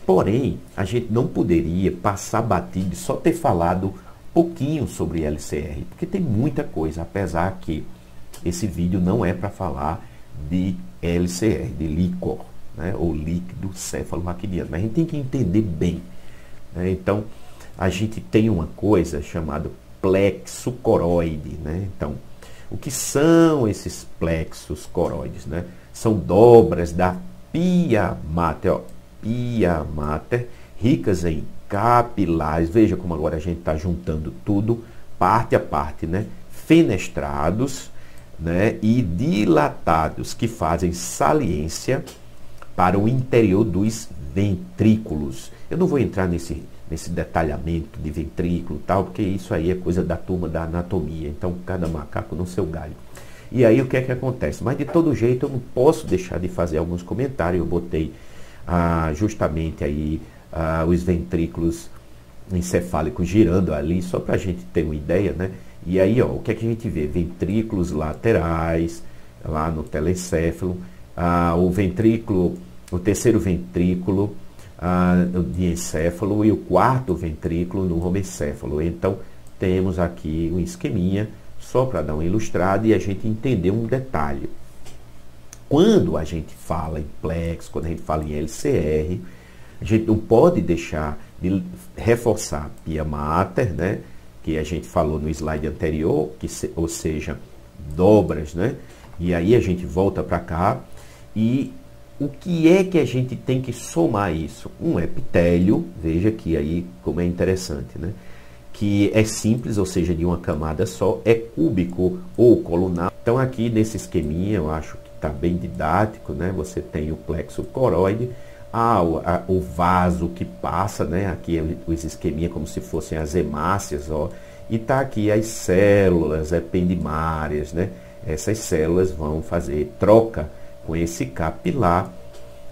Porém, a gente não poderia passar batido e só ter falado pouquinho sobre LCR, porque tem muita coisa, apesar que esse vídeo não é para falar de LCR, de líquor, né, ou líquido cefaloraquidiano, mas a gente tem que entender bem, né? Então, a gente tem uma coisa chamada plexo coroide, né? Então, o que são esses plexos coroides, né? São dobras da pia mater, ó, pia mater, ricas em capilares. Veja como agora a gente está juntando tudo, parte a parte, né? Fenestrados, né? E dilatados, que fazem saliência para o interior dos ventrículos. Eu não vou entrar nesse detalhamento de ventrículo e tal, porque isso aí é coisa da turma da anatomia. Então, cada macaco no seu galho. E aí, o que é que acontece? Mas, de todo jeito, eu não posso deixar de fazer alguns comentários. Eu botei justamente aí os ventrículos encefálicos girando ali, só para a gente ter uma ideia, né? E aí, ó, o que é que a gente vê? Ventrículos laterais, lá no telencéfalo, o ventrículo, o terceiro ventrículo o diencéfalo e o quarto ventrículo no romencéfalo. Então, temos aqui um esqueminha, só para dar uma ilustrada e a gente entender um detalhe. Quando a gente fala em plexo, quando a gente fala em LCR, a gente não pode deixar de reforçar a pia mater, né, que a gente falou no slide anterior, ou seja, dobras, né? E aí a gente volta para cá e o que é que a gente tem que somar isso? Um epitélio, veja que aí como é interessante, né? Que é simples, ou seja, de uma camada só, é cúbico ou colunar. Então aqui nesse esqueminha, eu acho que está bem didático, né? Você tem o plexo coroide, o vaso que passa, né? Aqui os esqueminha como se fossem as hemácias, ó. E tá aqui as células ependimárias, né? Essas células vão fazer troca com esse capilar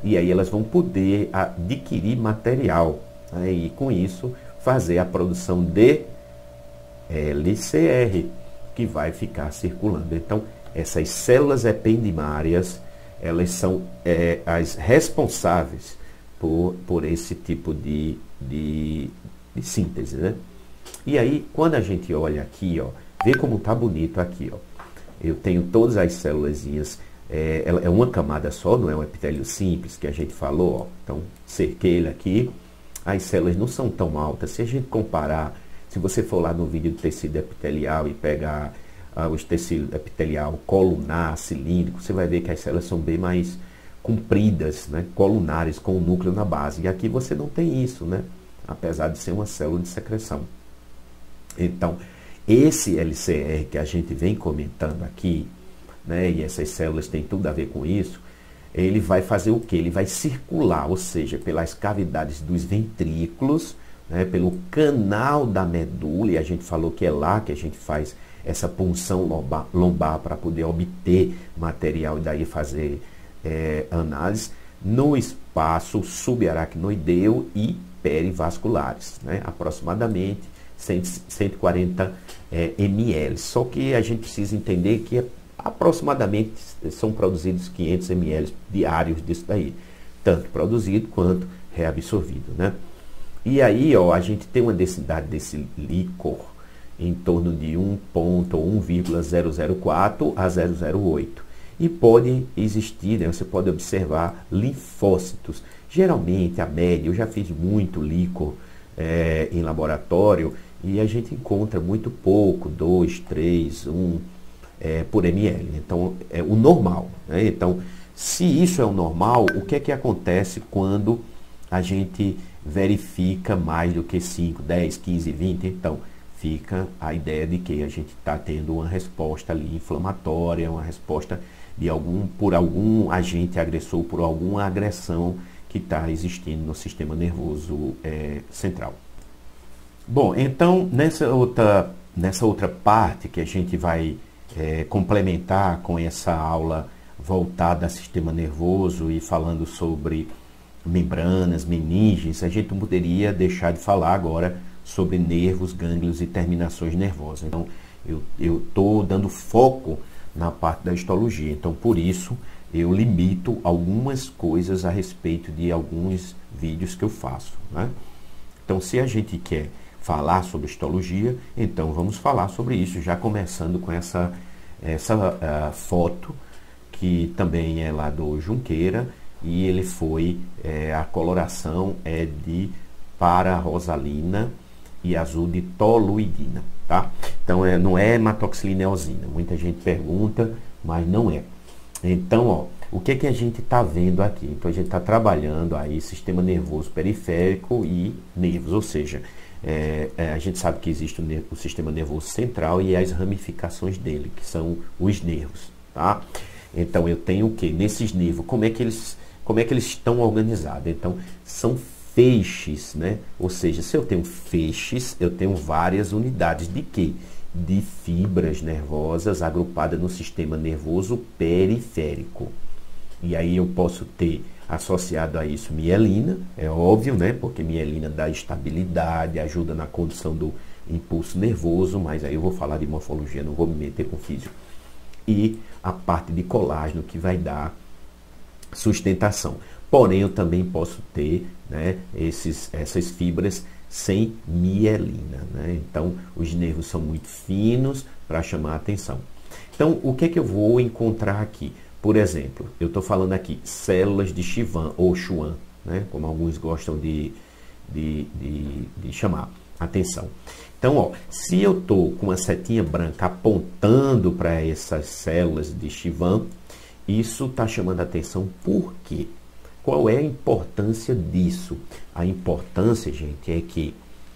e aí elas vão poder adquirir material, né? E com isso fazer a produção de LCR, que vai ficar circulando. Então, essas células ependimárias, elas são as responsáveis por esse tipo de síntese, né? E aí, quando a gente olha aqui, ó, vê como tá bonito aqui, ó. Eu tenho todas as célulazinhas, é uma camada só, não é um epitélio simples que a gente falou, ó. Então, cerquei ele aqui. As células não são tão altas. Se a gente comparar, se você for lá no vídeo do tecido epitelial e pegar os tecidos epitelial colunar, cilíndrico, você vai ver que as células são bem mais compridas, né? Colunares, com o núcleo na base. E aqui você não tem isso, né? Apesar de ser uma célula de secreção. Então, esse LCR que a gente vem comentando aqui, né, e essas células têm tudo a ver com isso, ele vai fazer o quê? Ele vai circular, ou seja, pelas cavidades dos ventrículos, né, pelo canal da medula, e a gente falou que é lá que a gente faz essa punção lombar para poder obter material e daí fazer análise, no espaço subaracnoideu e perivasculares, né, aproximadamente 140 ml. Só que a gente precisa entender que aproximadamente são produzidos 500 ml diários disso daí, tanto produzido quanto reabsorvido, né? E aí, ó, a gente tem uma densidade desse líquor em torno de 1,004 a 0,08. E pode existir, né, você pode observar linfócitos. Geralmente, a média, eu já fiz muito líquor em laboratório, e a gente encontra muito pouco, 2, 3, 1 por ml. Então, é o normal, né? Então, se isso é o normal, o que é que acontece quando a gente verifica mais do que 5, 10, 15, 20? Então, fica a ideia de que a gente está tendo uma resposta ali inflamatória, uma resposta de por algum agente agressor, por alguma agressão que está existindo no sistema nervoso central. Bom, então, nessa outra parte que a gente vai complementar com essa aula voltada ao sistema nervoso e falando sobre membranas, meninges, a gente não poderia deixar de falar agora sobre nervos, gânglios e terminações nervosas. Então, eu estou dando foco na parte da histologia, então por isso eu limito algumas coisas a respeito de alguns vídeos que eu faço, né? Então, se a gente quer falar sobre histologia, então vamos falar sobre isso, já começando com essa foto, que também é lá do Junqueira, e ele foi, a coloração é de pararosalina e azul de toluidina, tá? Então, não é hematoxilina eosina, muita gente pergunta, mas não é. Então, ó, o que que a gente está vendo aqui? Então, a gente está trabalhando aí sistema nervoso periférico e nervos, ou seja, a gente sabe que existe o sistema nervoso central e as ramificações dele, que são os nervos, tá? Então, eu tenho o que? Nesses nervos, como é que eles estão organizados? Então, são feixes, né? Ou seja, se eu tenho feixes, eu tenho várias unidades de quê? De fibras nervosas agrupadas no sistema nervoso periférico. E aí eu posso ter associado a isso mielina, é óbvio, né? Porque mielina dá estabilidade, ajuda na condução do impulso nervoso, mas aí eu vou falar de morfologia, não vou me meter com físico. E a parte de colágeno que vai dar sustentação. Porém, eu também posso ter, né, essas fibras sem mielina, né? Então, os nervos são muito finos para chamar a atenção. Então, o que é que eu vou encontrar aqui? Por exemplo, eu estou falando aqui células de Schwann ou Schwann, né, como alguns gostam de chamar a atenção. Então, ó, se eu estou com uma setinha branca apontando para essas células de Schwann, isso está chamando a atenção por quê? Qual é a importância disso? A importância, gente, é que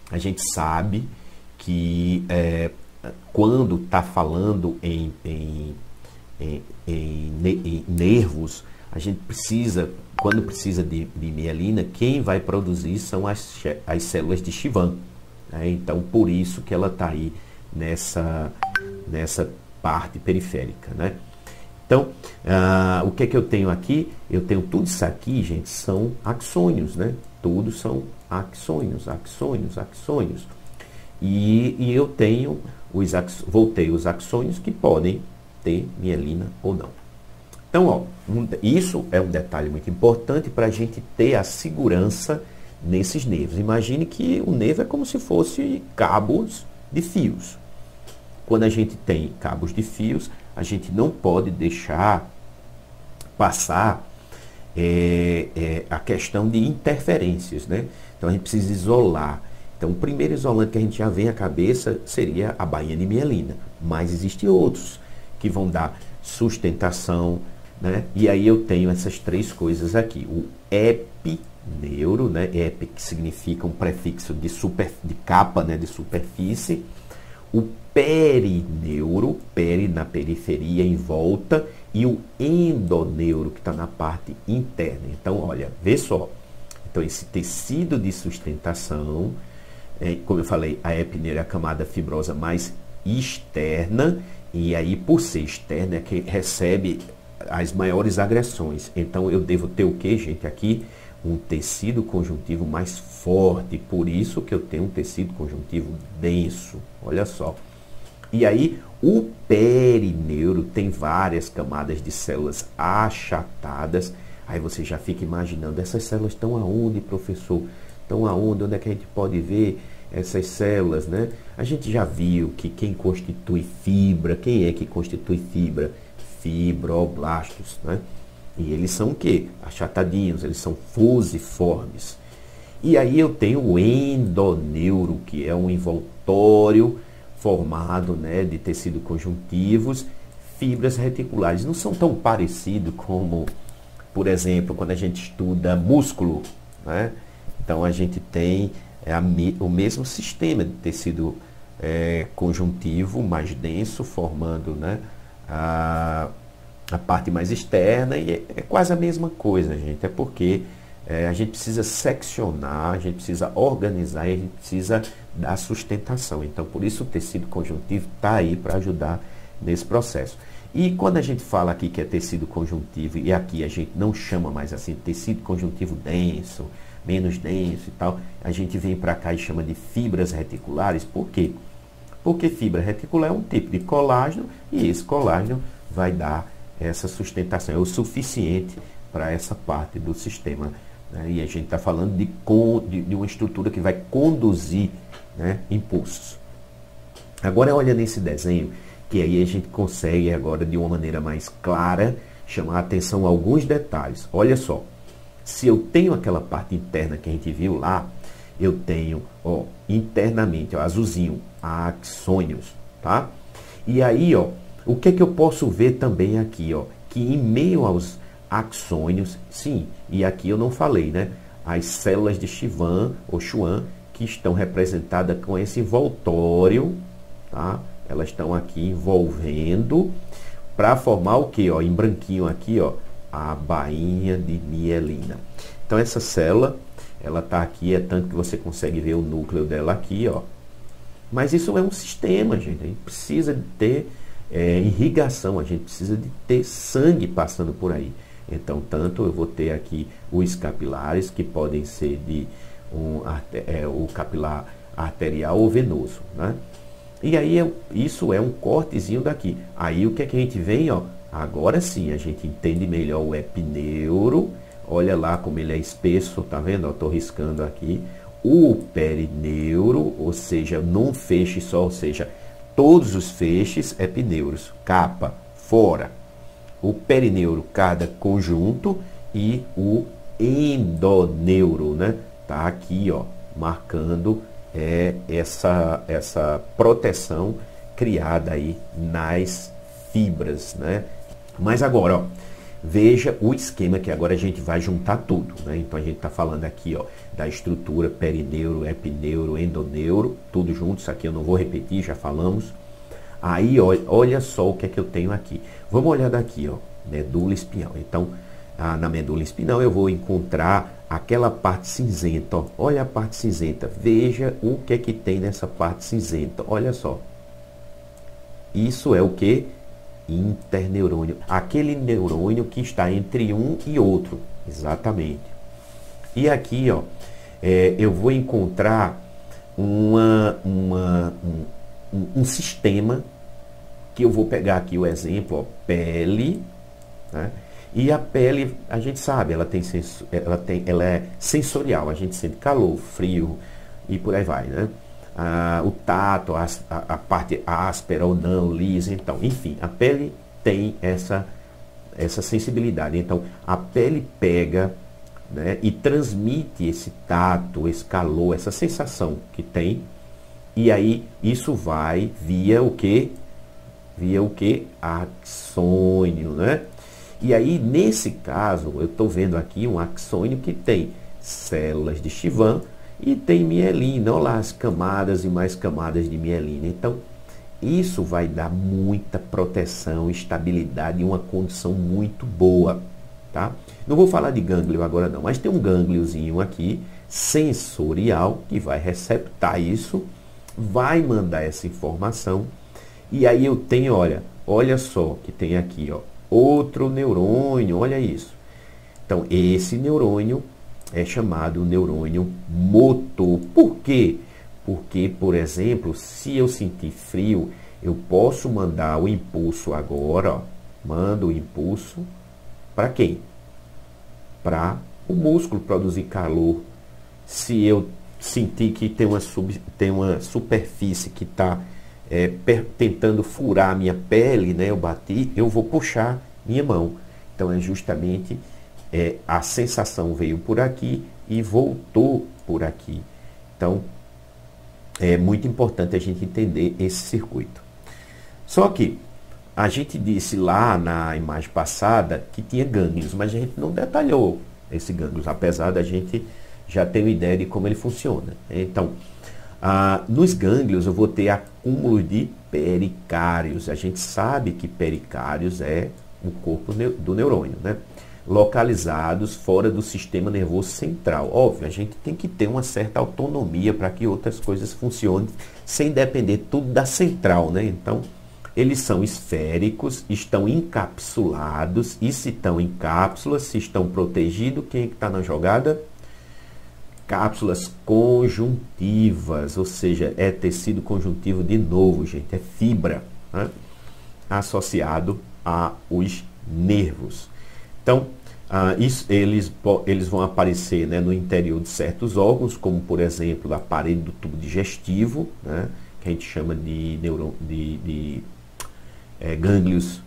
a gente sabe que quando está falando em nervos, a gente precisa, quando precisa de mielina, quem vai produzir são as células de Schwann, né? Então, por isso que ela está aí nessa parte periférica, né? Então, o que é que eu tenho aqui? Eu tenho tudo isso aqui, gente, são axônios, né? Tudo são axônios. E eu tenho voltei os axônios que podem ter mielina ou não. Então, ó, isso é um detalhe muito importante para a gente ter a segurança nesses nervos. Imagine que o nervo é como se fosse cabos de fios. Quando a gente tem cabos de fios, a gente não pode deixar passar a questão de interferências, né? Então, a gente precisa isolar. Então, o primeiro isolante que a gente já vem à cabeça seria a bainha de mielina, mas existem outros que vão dar sustentação, né? E aí eu tenho essas três coisas aqui. O epineuro, né? Epi, que significa um prefixo de capa, né? De superfície. o perineuro, peri na periferia, em volta, e o endoneuro, que está na parte interna. Então, olha, vê só. Então, esse tecido de sustentação, como eu falei, a epineuro é a camada fibrosa mais externa, e aí, por ser externa, é que recebe as maiores agressões. Então, eu devo ter o que, gente? Aqui, um tecido conjuntivo mais forte, por isso que eu tenho um tecido conjuntivo denso. Olha só. E aí, o perineuro tem várias camadas de células achatadas. Aí você já fica imaginando, essas células estão aonde, professor? Estão aonde? Onde é que a gente pode ver essas células, né? A gente já viu que quem constitui fibra, quem é que constitui fibra? Fibroblastos, né? E eles são o quê? Achatadinhos, eles são fusiformes. E aí eu tenho o endoneuro, que é um envoltório formado, né, de tecido conjuntivos, fibras reticulares. Não são tão parecidos como, por exemplo, quando a gente estuda músculo, né? Então a gente tem o mesmo sistema de tecido conjuntivo mais denso, formando, né, a parte mais externa, e é quase a mesma coisa, gente. É porque a gente precisa seccionar, a gente precisa organizar e a gente precisa dar sustentação. Então, por isso o tecido conjuntivo está aí para ajudar nesse processo. E quando a gente fala aqui que é tecido conjuntivo, e aqui a gente não chama mais assim, tecido conjuntivo denso, menos denso e tal, a gente vem para cá e chama de fibras reticulares. Por quê? Porque fibra reticular é um tipo de colágeno, e esse colágeno vai dar essa sustentação, é o suficiente para essa parte do sistema, né? E a gente está falando de uma estrutura que vai conduzir, né, impulsos. Agora olha nesse desenho, que aí a gente consegue agora de uma maneira mais clara chamar a atenção a alguns detalhes. Olha só, se eu tenho aquela parte interna que a gente viu lá, eu tenho, ó, internamente, ó, azulzinho, axônios, tá? E aí, ó, o que é que eu posso ver também aqui, ó? Que em meio aos axônios, sim, e aqui eu não falei, né? As células de Schwann, ou Schwann, que estão representadas com esse envoltório, tá? Elas estão aqui envolvendo para formar o que, ó? Em branquinho aqui, ó, a bainha de mielina. Então essa célula, ela está aqui, é tanto que você consegue ver o núcleo dela aqui, ó. Mas isso é um sistema, gente. A gente precisa de ter irrigação, a gente precisa de ter sangue passando por aí. Então, tanto eu vou ter aqui os capilares, que podem ser de o capilar arterial ou venoso, né? E aí, isso é um cortezinho daqui. Aí, o que é que a gente vem, ó? Agora sim, a gente entende melhor o epineuro. Olha lá como ele é espesso, tá vendo? Estou riscando aqui. O perineuro, ou seja, num feixe só, ou seja, todos os feixes epineuros, capa, fora. O perineuro, cada conjunto, e o endoneuro, né? Tá aqui, ó, marcando essa proteção criada aí nas fibras, né? Mas agora, ó, veja o esquema que agora a gente vai juntar tudo, né? Então a gente está falando aqui, ó, da estrutura perineuro, epineuro, endoneuro, tudo junto. Isso aqui eu não vou repetir, já falamos. Aí, olha só o que é que eu tenho aqui. Vamos olhar daqui, ó, medula espinhal. Então, na medula espinhal eu vou encontrar aquela parte cinzenta, ó. Olha a parte cinzenta. Veja o que é que tem nessa parte cinzenta. Olha só. Isso é o que? Interneurônio. Aquele neurônio que está entre um e outro. Exatamente. E aqui, ó, eu vou encontrar um sistema que eu vou pegar aqui o exemplo, ó, pele, né? E a pele, a gente sabe, ela é sensorial, a gente sente calor, frio e por aí vai, né? O tato, a parte áspera ou não, lisa, então, enfim, a pele tem essa sensibilidade. Então, a pele pega, né, e transmite esse tato, esse calor, essa sensação que tem, e aí isso vai via o que? Via o que? Axônio, né? E aí, nesse caso, eu estou vendo aqui um axônio que tem células de Schwann e tem mielina. Olha lá as camadas e mais camadas de mielina. Então, Isso vai dar muita proteção, estabilidade e uma condição muito boa, tá? Não vou falar de gânglio agora não, mas tem um gângliozinho aqui, sensorial, que vai receptar isso, vai mandar essa informação, e aí eu tenho, olha só que tem aqui, ó, outro neurônio, olha isso. Então, esse neurônio é chamado neurônio motor. Por quê? Porque, por exemplo, se eu sentir frio, eu posso mandar o impulso agora, ó, mando o impulso para quem? Para o músculo produzir calor. Se eu sentir que tem uma superfície que está tentando furar a minha pele, né, eu bati, eu vou puxar minha mão. Então, é justamente a sensação veio por aqui e voltou por aqui. Então, é muito importante a gente entender esse circuito. Só que a gente disse lá na imagem passada que tinha gânglios, mas a gente não detalhou esse gânglios, apesar da gente já ter uma ideia de como ele funciona. Então, nos gânglios eu vou ter acúmulo de pericários. A gente sabe que pericários é o corpo do neurônio, né? Localizados fora do sistema nervoso central. Óbvio, a gente tem que ter uma certa autonomia para que outras coisas funcionem sem depender tudo da central, né? Então, eles são esféricos, estão encapsulados, e se estão em cápsulas, se estão protegidos, quem é que está na jogada? Cápsulas conjuntivas, ou seja, é tecido conjuntivo de novo, gente, é fibra, né? Associado aos nervos. Então, eles vão aparecer, né, no interior de certos órgãos, como, por exemplo, a parede do tubo digestivo, né, que a gente chama de gânglios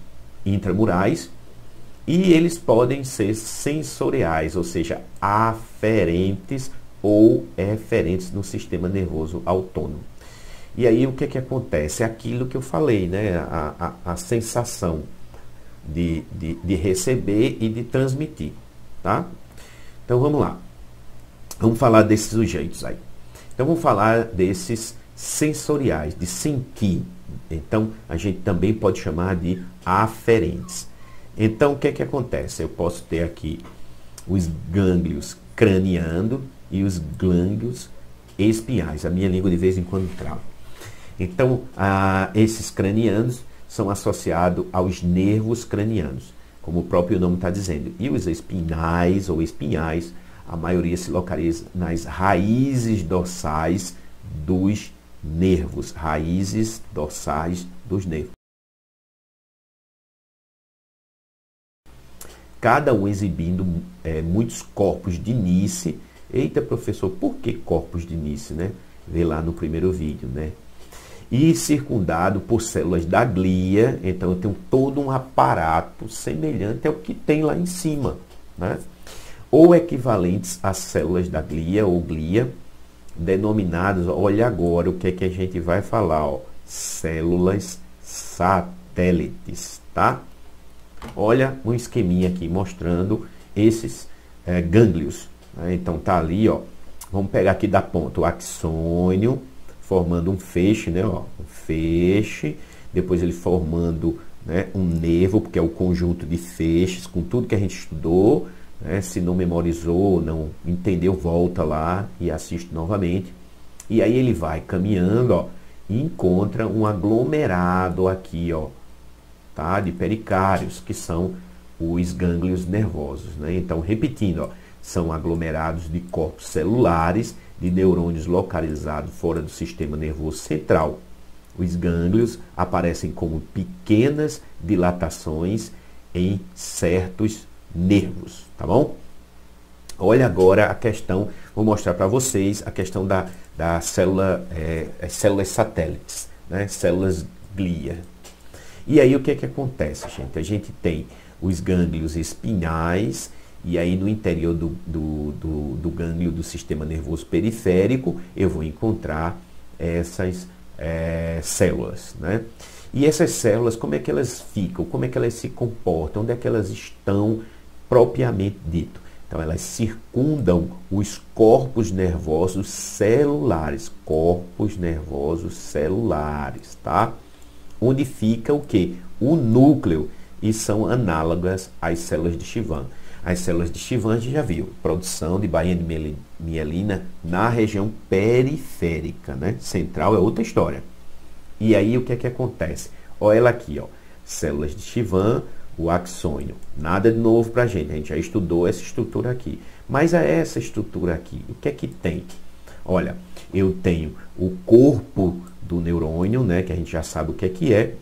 intramurais, e eles podem ser sensoriais, ou seja, aferentes ou eferentes no sistema nervoso autônomo. E aí o que é que acontece? É aquilo que eu falei, né, a sensação de receber e de transmitir, tá? Então vamos lá. Vamos falar desses sujeitos aí. Então vamos falar desses sensoriais, de sentir. Então a gente também pode chamar de aferentes. Então o que é que acontece? Eu posso ter aqui os gânglios craniano e os gânglios espinhais. A minha língua de vez em quando trava. Então esses cranianos são associados aos nervos cranianos, como o próprio nome está dizendo. E os espinais ou espinhais, a maioria se localiza nas raízes dorsais dos nervos. Raízes dorsais dos nervos. Cada um exibindo muitos corpos de Nice. Eita, professor, por que corpos de Nice, né? Vê lá no primeiro vídeo, né? E circundado por células da glia, então eu tenho todo um aparato semelhante ao que tem lá em cima, né? Ou equivalentes às células da glia ou glia, denominadas, olha agora o que é que a gente vai falar, ó, células satélites, tá? Olha um esqueminha aqui mostrando esses gânglios, né? Então tá ali, ó, vamos pegar aqui da ponta o axônio, formando um feixe, né, ó, um feixe, depois ele formando, né, um nervo, porque é o conjunto de feixes, com tudo que a gente estudou, né, se não memorizou, não entendeu, volta lá e assiste novamente. E aí ele vai caminhando, ó, e encontra um aglomerado aqui, ó, tá, de pericários, que são os gânglios nervosos, né? Então, repetindo, ó, são aglomerados de corpos celulares, de neurônios localizados fora do sistema nervoso central. Os gânglios aparecem como pequenas dilatações em certos nervos, tá bom? Olha agora a questão, vou mostrar para vocês a questão da célula, células satélites, né? Células glia. E aí o que é que acontece, gente? A gente tem os gânglios espinhais, e aí no interior do gânglio do sistema nervoso periférico, eu vou encontrar essas células, né? E essas células, como é que elas ficam? Como é que elas se comportam? Onde é que elas estão propriamente dito? Então, elas circundam os corpos nervosos celulares. Corpos nervosos celulares, tá? onde fica o quê? O núcleo, e são análogas às células de Schwann. As células de Schwann a gente já viu, produção de bainha de mielina na região periférica, né? Central é outra história. E aí o que é que acontece? Olha ela aqui, ó, células de Schwann, o axônio. Nada de novo para a gente já estudou essa estrutura aqui. Mas essa estrutura aqui, o que é que tem? Olha, eu tenho o corpo do neurônio, né, que a gente já sabe o que é,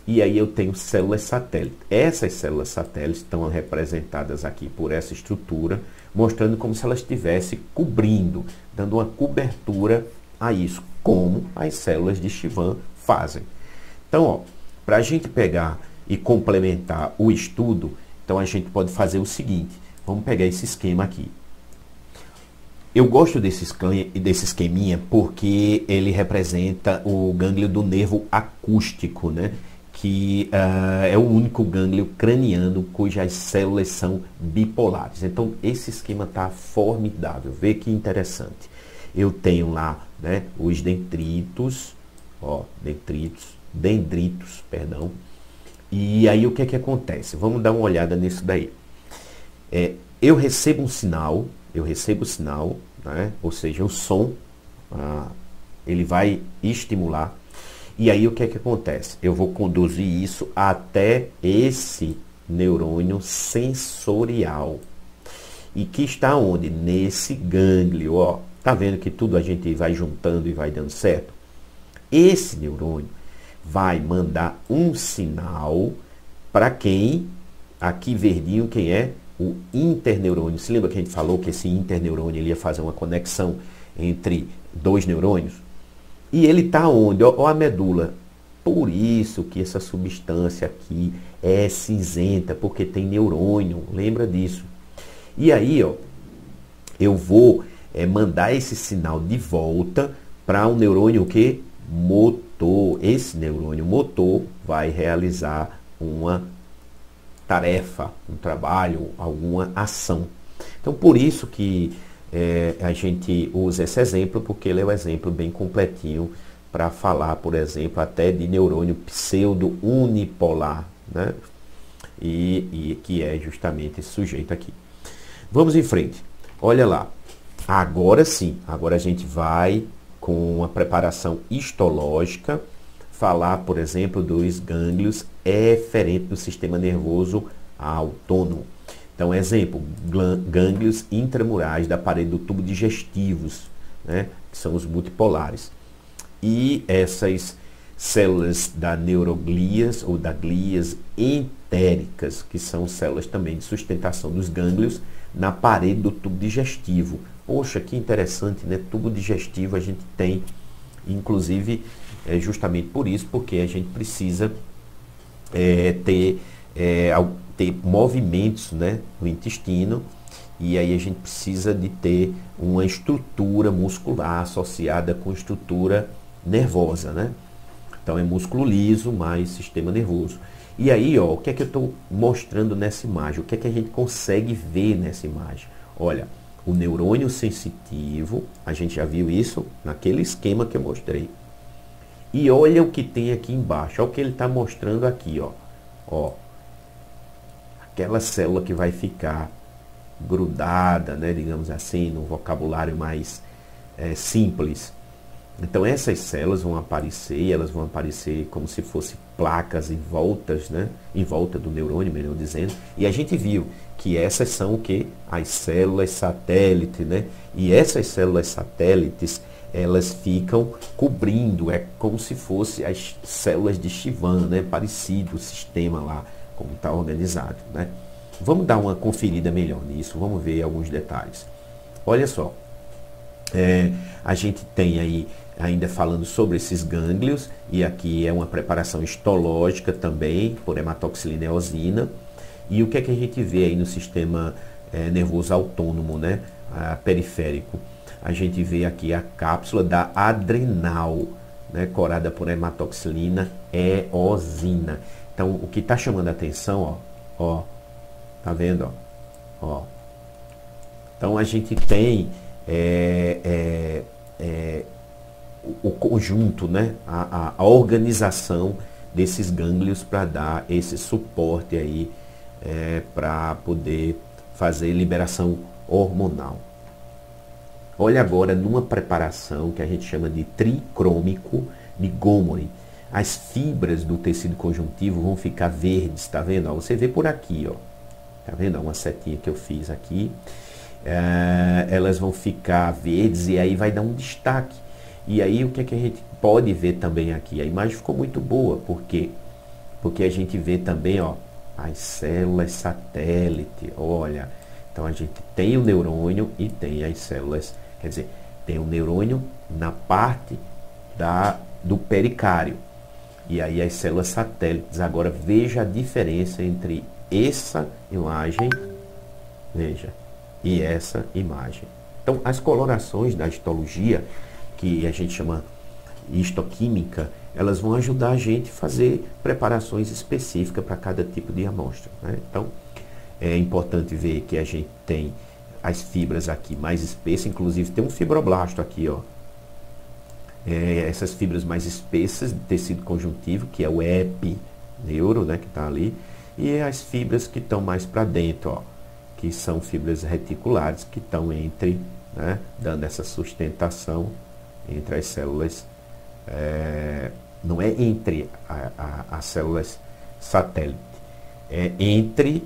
e aí eu tenho células satélites. Essas células satélites estão representadas aqui por essa estrutura, mostrando como se elas estivessem cobrindo, dando uma cobertura a isso, como as células de Schwann fazem. Então, ó, para a gente pegar e complementar o estudo, então a gente pode fazer o seguinte, vamos pegar esse esquema aqui. Eu gosto desse esqueminha porque ele representa o gânglio do nervo acústico, né? Que é o único gânglio craniano cujas células são bipolares. Então, esse esquema está formidável. Vê que interessante. Eu tenho lá, né, os dendritos, ó, dendritos, perdão. E aí o que é que acontece? Vamos dar uma olhada nisso daí. Eu recebo um sinal, né, ou seja, o som, ele vai estimular. E aí o que é que acontece? Eu vou conduzir isso até esse neurônio sensorial. E que está onde? Nesse gânglio, ó. Tá vendo que tudo a gente vai juntando e vai dando certo? Esse neurônio vai mandar um sinal para quem? Aqui verdinho, quem é? O interneurônio. Se lembra que a gente falou que esse interneurônio ele ia fazer uma conexão entre dois neurônios? E ele está onde? Ó, a medula. Por isso que essa substância aqui é cinzenta, porque tem neurônio. Lembra disso? E aí, ó, eu vou mandar esse sinal de volta para um neurônio que motor. Esse neurônio motor vai realizar uma tarefa, um trabalho, alguma ação. Então, por isso que a gente usa esse exemplo, porque ele é um exemplo bem completinho para falar, por exemplo, até de neurônio pseudo-unipolar, né? E que é justamente esse sujeito aqui. Vamos em frente. Olha lá. Agora sim, agora a gente vai com a preparação histológica falar, por exemplo, dos gânglios eferentes do sistema nervoso autônomo. Então, exemplo, gânglios intramurais da parede do tubo digestivos, né, que são os multipolares. E essas células da neuroglias ou da glias entéricas, que são células também de sustentação dos gânglios na parede do tubo digestivo. Poxa, que interessante, né? Tubo digestivo a gente tem, inclusive, justamente por isso, porque a gente precisa ter movimentos, né, no intestino, e aí a gente precisa de ter uma estrutura muscular associada com estrutura nervosa, né? Então é músculo liso mais sistema nervoso. E aí, ó, o que é que eu estou mostrando nessa imagem? O que é que a gente consegue ver nessa imagem? Olha, o neurônio sensitivo, a gente já viu isso naquele esquema que eu mostrei. E olha o que tem aqui embaixo, olha o que ele está mostrando aqui, ó. Ó, aquela célula que vai ficar grudada, né, digamos assim, no vocabulário mais simples. Então essas células vão aparecer, elas vão aparecer como se fossem placas em voltas, né, em volta do neurônio, melhor dizendo. E a gente viu que essas são o que? As células satélite, né? E essas células satélites, elas ficam cobrindo, é como se fossem as células de Schwann, né? Parecido o sistema lá, como está organizado, né? Vamos dar uma conferida melhor nisso, vamos ver alguns detalhes. Olha só, a gente tem aí, ainda falando sobre esses gânglios, e aqui é uma preparação histológica também, por hematoxilina e eosina. E o que é que a gente vê aí no sistema nervoso autônomo, né, periférico? A gente vê aqui a cápsula da adrenal, né, corada por hematoxilina e eosina. Então, o que está chamando a atenção, ó, tá vendo, ó? Então, a gente tem o conjunto, né, a organização desses gânglios para dar esse suporte aí para poder fazer liberação hormonal. Olha agora numa preparação que a gente chama de tricrômico de Gomory. As fibras do tecido conjuntivo vão ficar verdes, tá vendo? Ó, você vê por aqui, ó. Tá vendo? Uma setinha que eu fiz aqui. Elas vão ficar verdes e aí vai dar um destaque. E aí o que é que a gente pode ver também aqui? A imagem ficou muito boa, porque a gente vê também, ó, as células satélite. Olha, então a gente tem o neurônio e tem as células, quer dizer, tem o neurônio na parte do pericárdio. E aí as células satélites. Agora veja a diferença entre essa imagem, veja, e essa imagem. Então as colorações da histologia, que a gente chama histoquímica, elas vão ajudar a gente a fazer preparações específicas para cada tipo de amostra, né? Então é importante ver que a gente tem as fibras aqui mais espessas, inclusive tem um fibroblasto aqui, ó. Essas fibras mais espessas de tecido conjuntivo, que é o epineuro, né, que está ali, e as fibras que estão mais para dentro, ó, que são fibras reticulares, que estão entre, né, dando essa sustentação entre as células, não é entre as células satélite, é entre,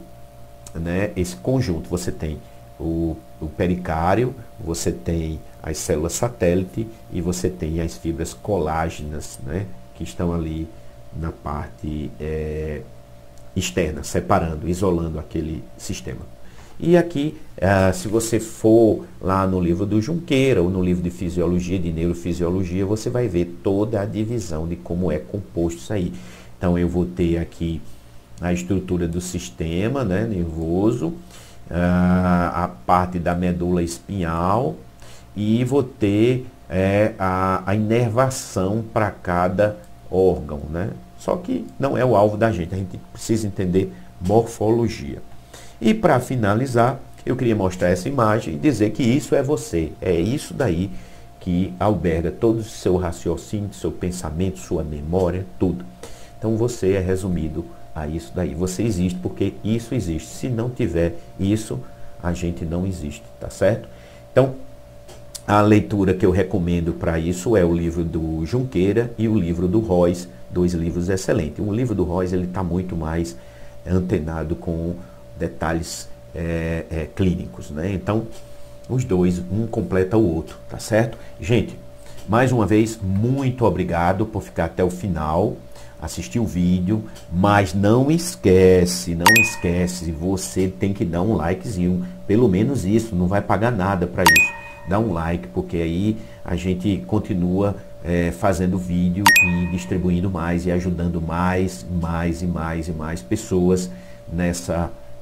né, esse conjunto. Você tem o pericárdio, você tem as células satélite e você tem as fibras colágenas, né, que estão ali na parte externa, separando, isolando aquele sistema. E aqui, se você for lá no livro do Junqueira ou no livro de fisiologia, de neurofisiologia, você vai ver toda a divisão de como é composto isso aí. Então eu vou ter aqui a estrutura do sistema, né, nervoso, a parte da medula espinhal, e vou ter a inervação para cada órgão, né? Só que não é o alvo da gente, a gente precisa entender morfologia. E para finalizar, eu queria mostrar essa imagem e dizer que isso é você, é isso daí que alberga todo o seu raciocínio, seu pensamento, sua memória, tudo. Então você é resumido a isso daí. Você existe porque isso existe. Se não tiver isso, a gente não existe, tá certo? Então, a leitura que eu recomendo para isso é o livro do Junqueira e o livro do Royce, dois livros excelentes. O livro do Royce ele está muito mais antenado com detalhes clínicos, né? Então, os dois, um completa o outro, tá certo? Gente, mais uma vez, muito obrigado por ficar até o final, assistir o vídeo, mas não esquece, você tem que dar um likezinho, pelo menos isso, não vai pagar nada para isso. Dá um like, porque aí a gente continua fazendo vídeo e distribuindo mais e ajudando mais pessoas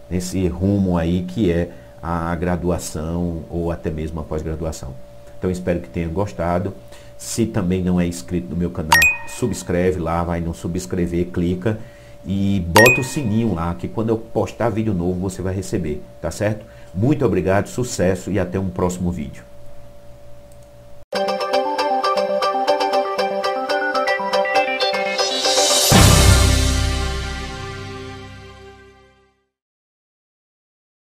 nesse rumo aí que é a graduação ou até mesmo a pós-graduação. Então espero que tenha gostado. Se também não é inscrito no meu canal, subscreve lá, vai no subscrever, clica e bota o sininho lá, que quando eu postar vídeo novo você vai receber, tá certo? Muito obrigado, sucesso e até um próximo vídeo.